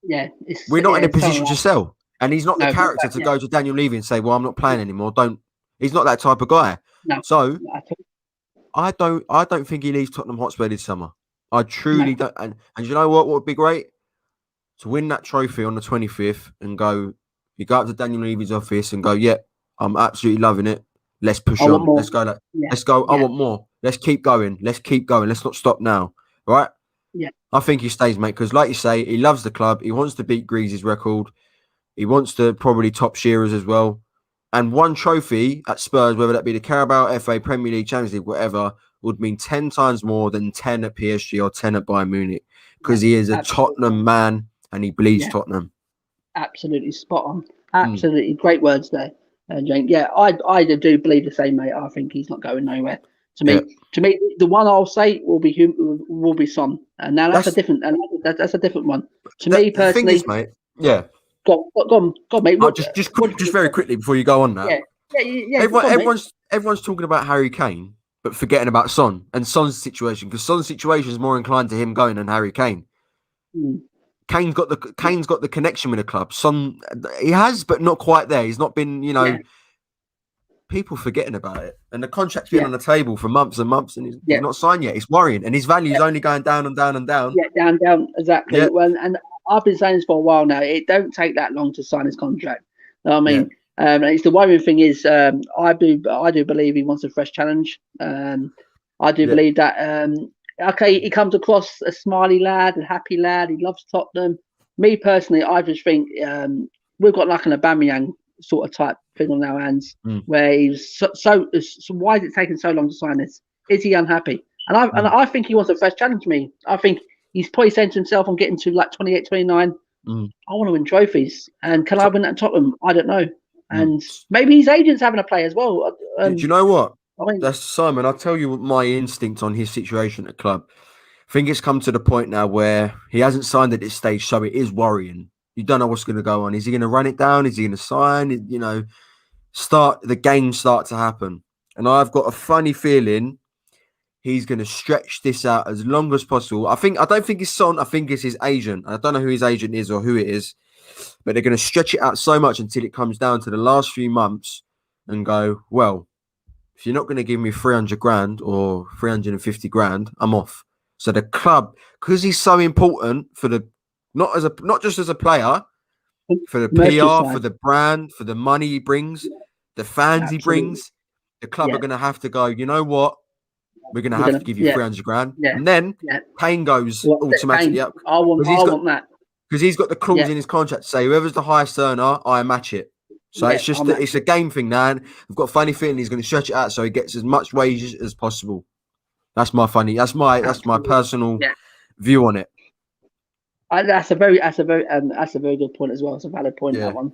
Yeah, we're not in a position to sell. And he's not the character to go to Daniel Levy and say, well, I'm not playing anymore. He's not that type of guy. No, so I don't think he leaves Tottenham Hotspur this summer. I truly don't. And you know what would be great? to win that trophy on the 25th and go, you go up to Daniel Levy's office and go, yeah, I'm absolutely loving it. Let's push I want on. more. Let's go. Yeah, Let's go. I yeah, want more. Let's keep going. Let's keep going. Let's not stop now. Right? yeah, I think he stays, mate, because like you say, he loves the club. He wants to beat Greasy's record. He wants to probably top Shearer's as well. And one trophy at Spurs, whether that be the Carabao, FA, Premier League, Champions League, whatever, would mean 10 times more than 10 at PSG or 10 at Bayern Munich, yeah. because he is a Absolutely. Tottenham man and he bleeds Yeah, Tottenham. absolutely spot on. Mm. Absolutely great words there, Jane. Yeah, I do believe the same, mate. I think he's not going nowhere. Yeah. To me, the one I'll say will be Son, and now that's a That's different, and that's a different one. To that, me the thing is, personally, mate. Yeah. go on, mate. What do you Just think? very quickly before you go on that. Yeah, yeah. Go on, mate. Everyone's talking about Harry Kane, but forgetting about Son and Son's situation, because Son's situation is more inclined to him going than Harry Kane. Mm. Kane's got the connection with the club. Son, he has, but not quite there. He's not been, Yeah, people forgetting about it. And the contract's been yeah, on the table for months and months, and he's yeah. not signed yet. It's worrying, and his value is Yeah. only going down and down and down. Yeah, down, exactly. Yeah, Well, and I've been saying this for a while now. It don't take that long to sign his contract. You know what I yeah, mean, and it's the worrying thing is, I do believe he wants a fresh challenge. I do yeah. believe that. Okay, he comes across a smiley lad, a happy lad. He loves Tottenham. Me personally, I just think we've got like an Aubameyang sort of type thing on our hands, Mm. where he's so. Why is it taking so long to sign this? Is he unhappy? And I think he wants a fresh challenge. Me, I think he's probably saying to himself, I'm getting to like 28, 29. Mm. I want to win trophies. And can I So, win at Tottenham? I don't know. mm. And maybe his agent's having a play as well. Do you know what? I mean, That's Simon. I'll tell you my instinct on his situation at the club. I think it's come to the point now where he hasn't signed at this stage, so it is worrying. You don't know what's going to go on. Is he going to run it down? Is he going to sign? The games start to happen. And I've got a funny feeling he's going to stretch this out as long as possible. I don't think it's Son. I think it's his agent. I don't know who his agent is or who it is, but they're going to stretch it out so much until it comes down to the last few months and go, well, if you're not going to give me 300 grand or 350 grand, I'm off. So the club, because he's so important for not just as a player, for the commercial PR, side. for the brand, for the money he brings, the fans he Absolutely. brings, the club Yeah. are going to have to go, you know what? We're going to have to give you 300 grand. Yeah. And then Yeah. Kane goes Well, automatically up. I want that. Because he's got the clause Yeah. in his contract to say, whoever's the highest earner, I match it. So Yeah, it's just I'm it's a game thing now. And I've got a funny feeling he's going to stretch it out so he gets as much wages as possible. That's my personal view on it. That's a very good point as well. It's a valid point, Yeah. that one.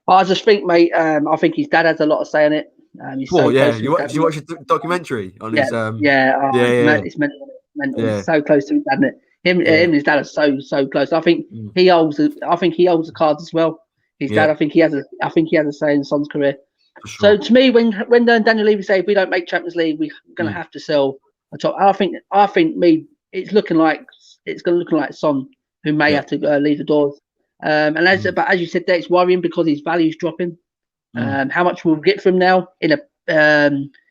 I just think, mate. I think his dad has a lot to say in it. He's so close to his dad. Did you watch the documentary on his? It's mental. Yeah. He's so close to his dad. Him and his dad are so close. I think Mm. he holds the cards as well. His dad. I think he has a say in Son's career. For sure. So to me, when Daniel Levy say, if we don't make Champions League, we're going to have to sell a top. I think it's looking like Son, who may have to leave the doors. But as you said, there, it's worrying because his value's dropping. How much we'll get from now in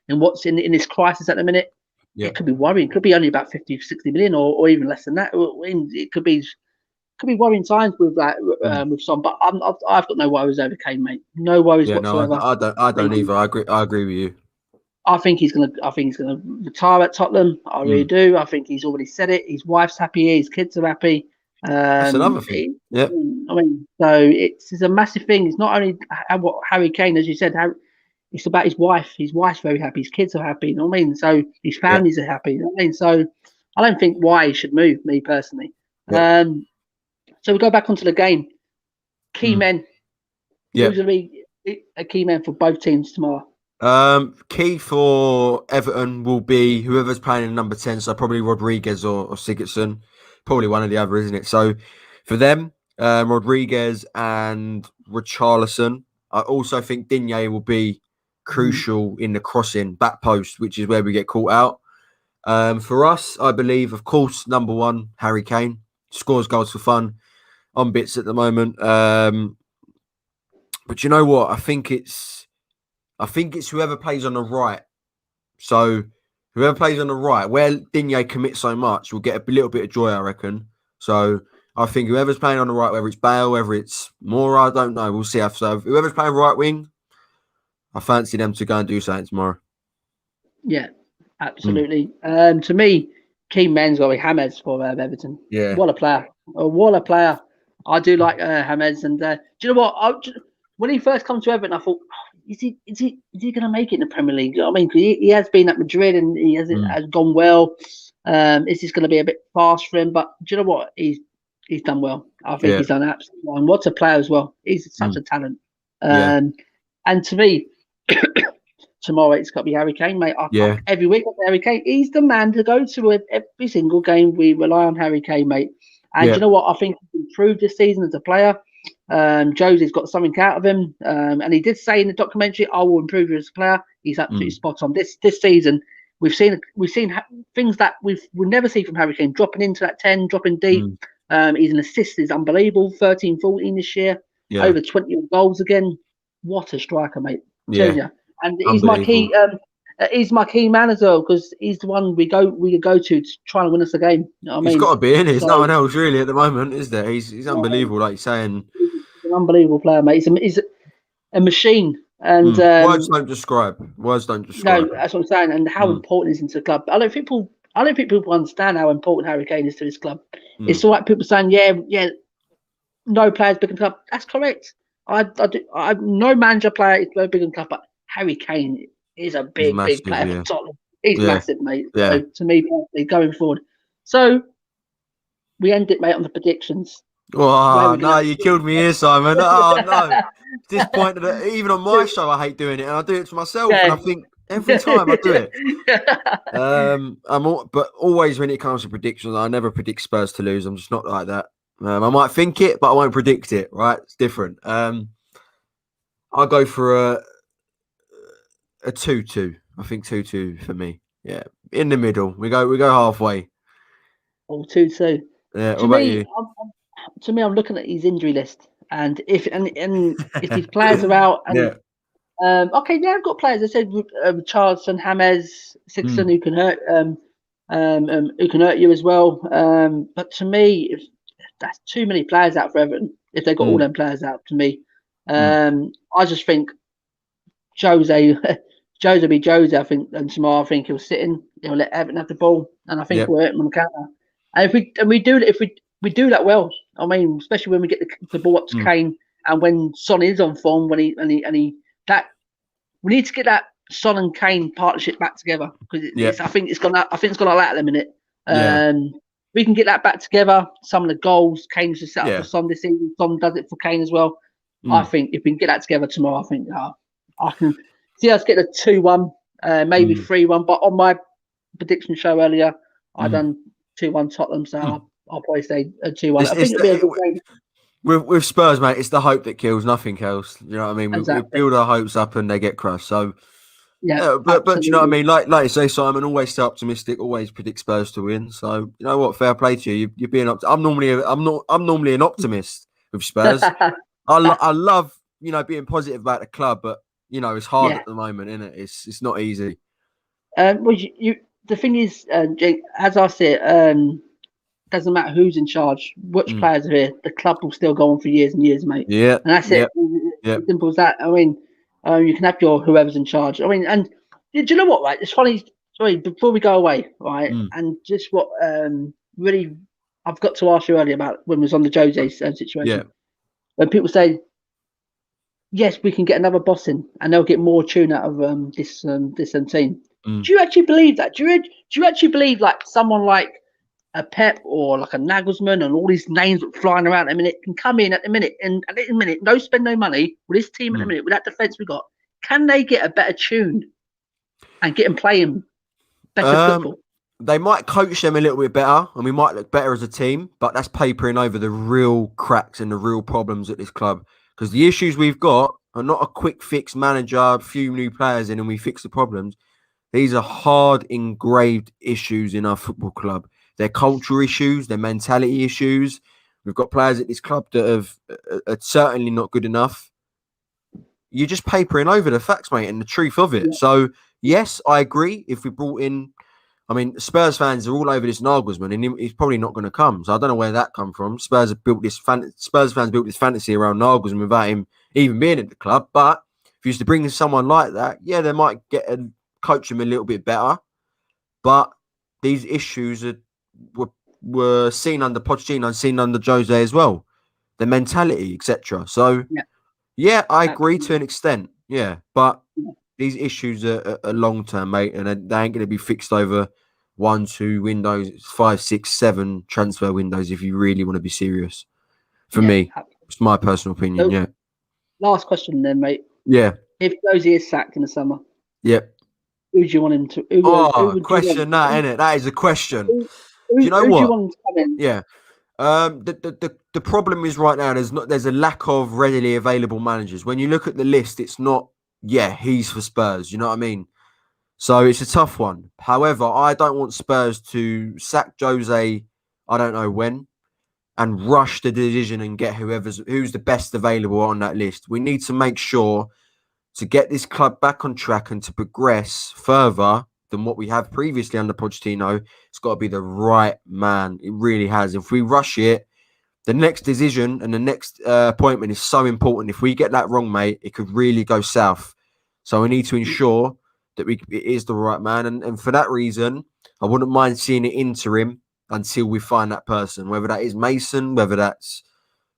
what's in this crisis at the minute? Yeah. It could be worrying. It could be only about 50, 60 million, or even less than that. It could be worrying times with that with Son. But I've got no worries over Kane, mate. No worries whatsoever. No, I don't either. I agree with you. I think he's gonna retire at Tottenham. I really do. I think he's already said it. His wife's happy. His kids are happy. That's another thing. Yeah. I mean, so it's a massive thing. It's not only what Harry Kane, as you said. It's about his wife. His wife's very happy. His kids are happy. You know what I mean? So his families are happy. You know what I mean? So I don't think why he should move. Me personally. Yeah. So we go back onto the game. Key men. Yeah. Who's going to be a key man for both teams tomorrow? Key for Everton will be whoever's playing in number 10, so probably Rodriguez or Sigurdsson, probably one or the other, isn't it? So for them, Rodriguez and Richarlison. I also think Digne will be crucial in the crossing back post, which is where we get caught out. For us, I believe, of course, number one, Harry Kane scores goals for fun on bits at the moment. But you know what? I think it's whoever plays on the right. So whoever plays on the right, where Digne commits so much, will get a little bit of joy, I reckon. So I think whoever's playing on the right, whether it's Bale, whether it's Moura, I don't know. We'll see. So whoever's playing right wing, I fancy them to go and do something tomorrow. Yeah, absolutely. To me, key men's got to be James for Everton. Yeah. What a player! What a player! I do like James, and do you know what? When he first come to Everton, I thought, is he going to make it in the Premier League? You know what I mean? 'Cause he has been at Madrid and he has gone well. Is this going to be a bit fast for him? But do you know what? He's done well. I think he's done absolutely well. And what a player as well. He's such a talent. And to me, tomorrow it's got to be Harry Kane, mate. Every week, Harry Kane. He's the man to go to with every single game. We rely on Harry Kane, mate. And you know what? I think he's improved this season as a player. Jose's got something out of him, and he did say in the documentary, "I will improve you as a player." He's absolutely spot on. This season, we've seen things that we'll never see from Harry Kane, dropping into that 10, dropping deep. He's an assist is unbelievable. 13, 14 this year, over 20 goals again. What a striker, mate! Telling you. And he's my key. He's my key man as well because he's the one we go to try and win us the game. You know what I mean? He's got to be in it. There's no one else really at the moment, is there? He's unbelievable, like you're saying. He's an unbelievable player, mate. He's a machine. And words don't describe. No, that's what I'm saying. And how important he is into the club. I don't think people understand how important Harry Kane is to this club. It's all right. People saying, yeah, no players big in the club. That's correct. No manager player is very big in the club, but Harry Kane is a big player for Tottenham. He's massive, mate. Yeah. So to me, personally, going forward. So we end it, mate, on the predictions. Oh, no, you killed me here, Simon. Oh, no. Disappointed that even on my show, I hate doing it. And I do it to myself. And I think every time I do it. But always when it comes to predictions, I never predict Spurs to lose. I'm just not like that. I might think it, but I won't predict it, right? It's different. I'll go for a 2-2. I think 2-2 for me. Yeah, in the middle. We go halfway. Oh, 2-2. Yeah. What about you? To me, I'm looking at his injury list, and if his players are out, and I've got players. I said Richarlison, James, Sixton, who can hurt you as well. But to me, if that's too many players out for Everton, if they got all them players out, to me, I just think Jose will be Jose. I think, and tomorrow I think he'll sit in. He'll let Everton have the ball, and I think we'll hit him on the counter. And if we do that well, I mean, especially when we get the ball up to Kane, and when Son is on form, we need to get that Son and Kane partnership back together because I think it's gone like that at the minute. We can get that back together. Some of the goals Kane's just set up for Son this season. Son does it for Kane as well. I think if we can get that together tomorrow, I think I can see us get a 2-1, maybe 3-1. But on my prediction show earlier, I done 2-1 Tottenham, so I'll probably say a 2-1. I think it'll be a good game. With Spurs, mate, it's the hope that kills, nothing else. You know what I mean? We build our hopes up and they get crushed. So, but you know what I mean? Like you say, Simon, always stay optimistic, always predict Spurs to win. So, you know what? Fair play to you. You're being I'm normally an optimist with Spurs. I love, being positive about the club, but, it's hard at the moment, isn't it? It's not easy. The thing is, Jake, as I say, doesn't matter who's in charge, which players are here, the club will still go on for years and years, mate. Yeah. And that's it. As simple as that. I mean, you can have your whoever's in charge. I mean, and do you know what, right? It's funny. Sorry, before we go away, right? And just what really I've got to ask you earlier about when we was on the Jose situation. Yeah. When people say, yes, we can get another boss in and they'll get more tune out of this team. Do you actually believe that? Do you actually believe like someone like a Pep or like a Nagelsmann and all these names flying around at the minute can come in at the minute and no spend no money with this team at the minute with that defence we got? Can they get a better tune and get them playing better football? They might coach them a little bit better and we might look better as a team, but that's papering over the real cracks and the real problems at this club. Because the issues we've got are not a quick fix manager, a few new players in and we fix the problems. These are hard engraved issues in our football club. They're cultural issues, they're mentality issues. We've got players at this club that are certainly not good enough. You're just papering over the facts, mate, and the truth of it. Yeah. So, yes, I agree. If we brought in I mean, Spurs fans are all over this Nagelsmann, and he's probably not going to come. So I don't know where that come from. Spurs fans built this fantasy around Nagelsmann without him even being at the club. But if you used to bring in someone like that, yeah, they might coach him a little bit better. But these issues were seen under Pochettino and seen under Jose as well. The mentality, etc. So yeah, I agree to an extent. Yeah, but these issues are long term, mate, and they ain't going to be fixed over 1, 2 windows, 5, 6, 7 transfer windows. If you really want to be serious, for me, it's my personal opinion. So, yeah. Last question, then, mate. Yeah. If Josie is sacked in the summer, yep. Who do you want him to? Who Question that, isn't it? That is a question. Do you know who what? Do you want him to come in? Yeah. The problem is right now there's a lack of readily available managers. When you look at the list, it's not he's for Spurs. You know what I mean? So it's a tough one. However, I don't want Spurs to sack Jose. I don't know when, and rush the decision and get who's the best available on that list. We need to make sure to get this club back on track and to progress further than what we have previously under Pochettino. It's got to be the right man. It really has. If we rush it, the next decision and the next appointment is so important. If we get that wrong, mate, it could really go south. So we need to ensure that it is the right man. And for that reason, I wouldn't mind seeing it interim until we find that person, whether that is Mason, whether that's,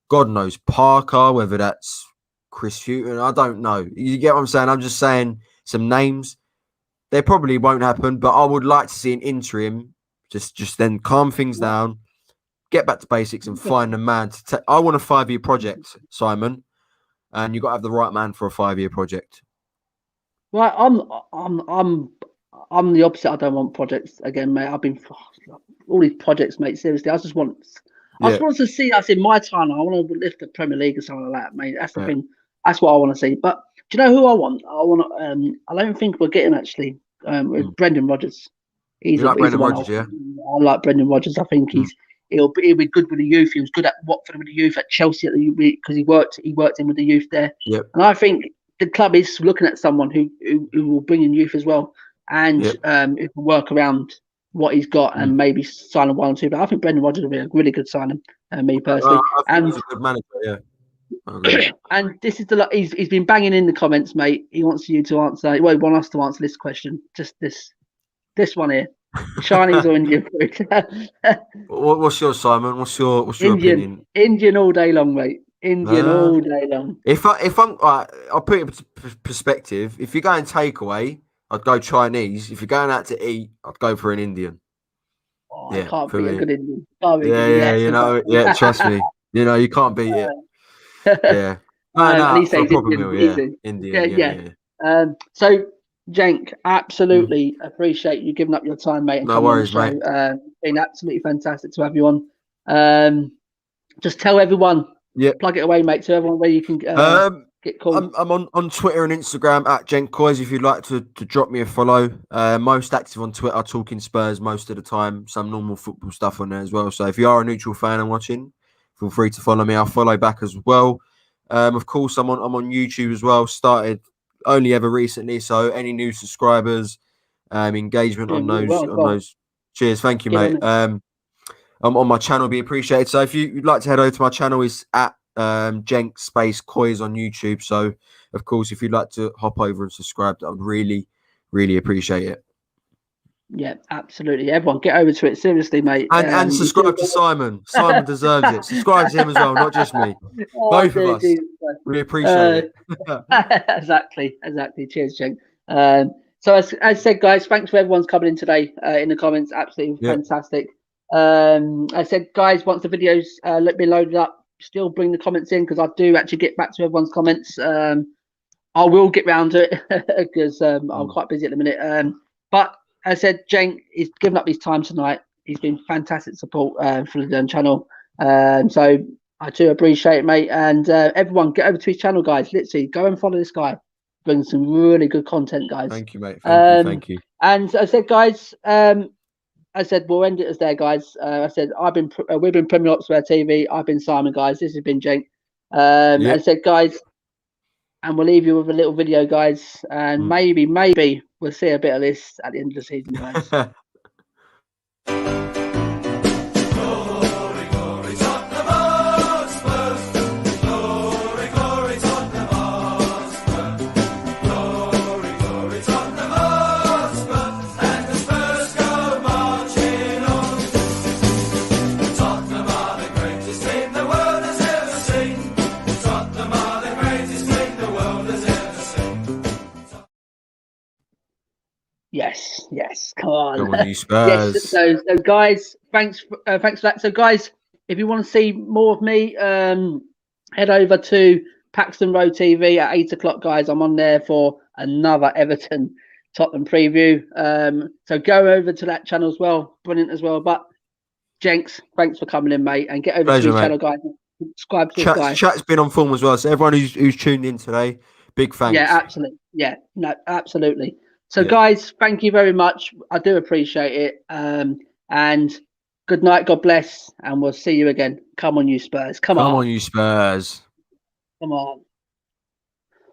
God knows, Parker, whether that's Chris Hughton. I don't know. You get what I'm saying? I'm just saying some names. They probably won't happen, but I would like to see an interim, just then calm things down, get back to basics and find a man to I want a 5-year project, Simon, and you've got to have the right man for a 5-year project. Right, I'm the opposite. I don't want projects again, mate. I've been all these projects, mate. Seriously, I just want to see us in my time. I want to lift the Premier League or something like that, mate. That's the thing. That's what I want to see. But do you know who I want? I don't think we're getting actually. With Brendan Rodgers. He's Brendan Rodgers, yeah. I like Brendan Rodgers. I think he'll be good with the youth. He was good at Watford with the youth, at Chelsea because he worked in with the youth there. Yep. And I think the club is looking at someone who will bring in youth as well, and who can work around what he's got and maybe sign 1 or 2. But I think Brendan Rodgers will be a really good signing, me personally. I think he's a good manager, yeah. And this is he's been banging in the comments, mate. He wants you to answer. Well, he wants us to answer this question. Just this one here: Chinese or Indian food? What's yours, Simon? What's your opinion? Indian all day long, mate. Indian all day long. If I'll put it into perspective. If you're going takeaway, I'd go Chinese. If you're going out to eat, I'd go for an Indian. Oh, I can't beat a good Indian. Trust me. You can't beat it. Yeah. And he says Indian. So, Cenk, absolutely appreciate you giving up your time, mate. And no worries, mate. Been absolutely fantastic to have you on. Just tell everyone. Yeah. Plug it away, mate. To everyone where you can get called. I'm on Twitter and Instagram at Cenk Coys if you'd like to drop me a follow. Most active on Twitter, talking Spurs most of the time. Some normal football stuff on there as well. So if you are a neutral fan and watching, feel free to follow me. I'll follow back as well. Of course, I'm on YouTube as well. Started only ever recently. So any new subscribers, engagement on those. Cheers, thank you, mate. On my channel, be appreciated. So if you'd like to head over to my channel, it's at Cenk space Coys on YouTube. So of course, if you'd like to hop over and subscribe, I would really, really appreciate it. Yeah, absolutely. Everyone, get over to it. Seriously, mate. And subscribe to Simon. Simon deserves it. Subscribe to him as well, not just me. Both of us. We appreciate it. Exactly. Cheers, Cenk. So as I said, guys, thanks for everyone's coming in today in the comments. Absolutely fantastic. I said, guys, once the videos been loaded up, still bring the comments in because I do actually get back to everyone's comments. I will get round to it because I'm quite busy at the minute. But as I said, Cenk is giving up his time tonight. He's been fantastic support for the channel. So I do appreciate it, mate. And everyone, get over to his channel, guys. Literally, go and follow this guy. Brings some really good content, guys. Thank you, mate. Thank you. And I said, guys, I said we'll end it as there, guys. I said we've been Premier Hotspur TV. I've been Simon, guys. This has been Cenk. I said, guys, and we'll leave you with a little video, guys. And maybe we'll see a bit of this at the end of the season, guys. Yes. Come on. Come on, you Yes. Spurs. So guys, thanks for that. So guys, if you want to see more of me, head over to Paxton Road TV at 8 o'clock, guys. I'm on there for another Everton Tottenham preview. So go over to that channel as well. Brilliant as well. But Jenks, thanks for coming in, mate, and get over Pleasure, to his mate. channel, guys. Subscribe to this guy. Chat's been on form as well. So everyone who's tuned in today, big thanks. Yeah, absolutely. Yeah, no, absolutely. So, Yeah. guys, thank you very much. I do appreciate it. And good night. God bless. And we'll see you again. Come on, you Spurs. Come Come on. on, you Spurs. Come on.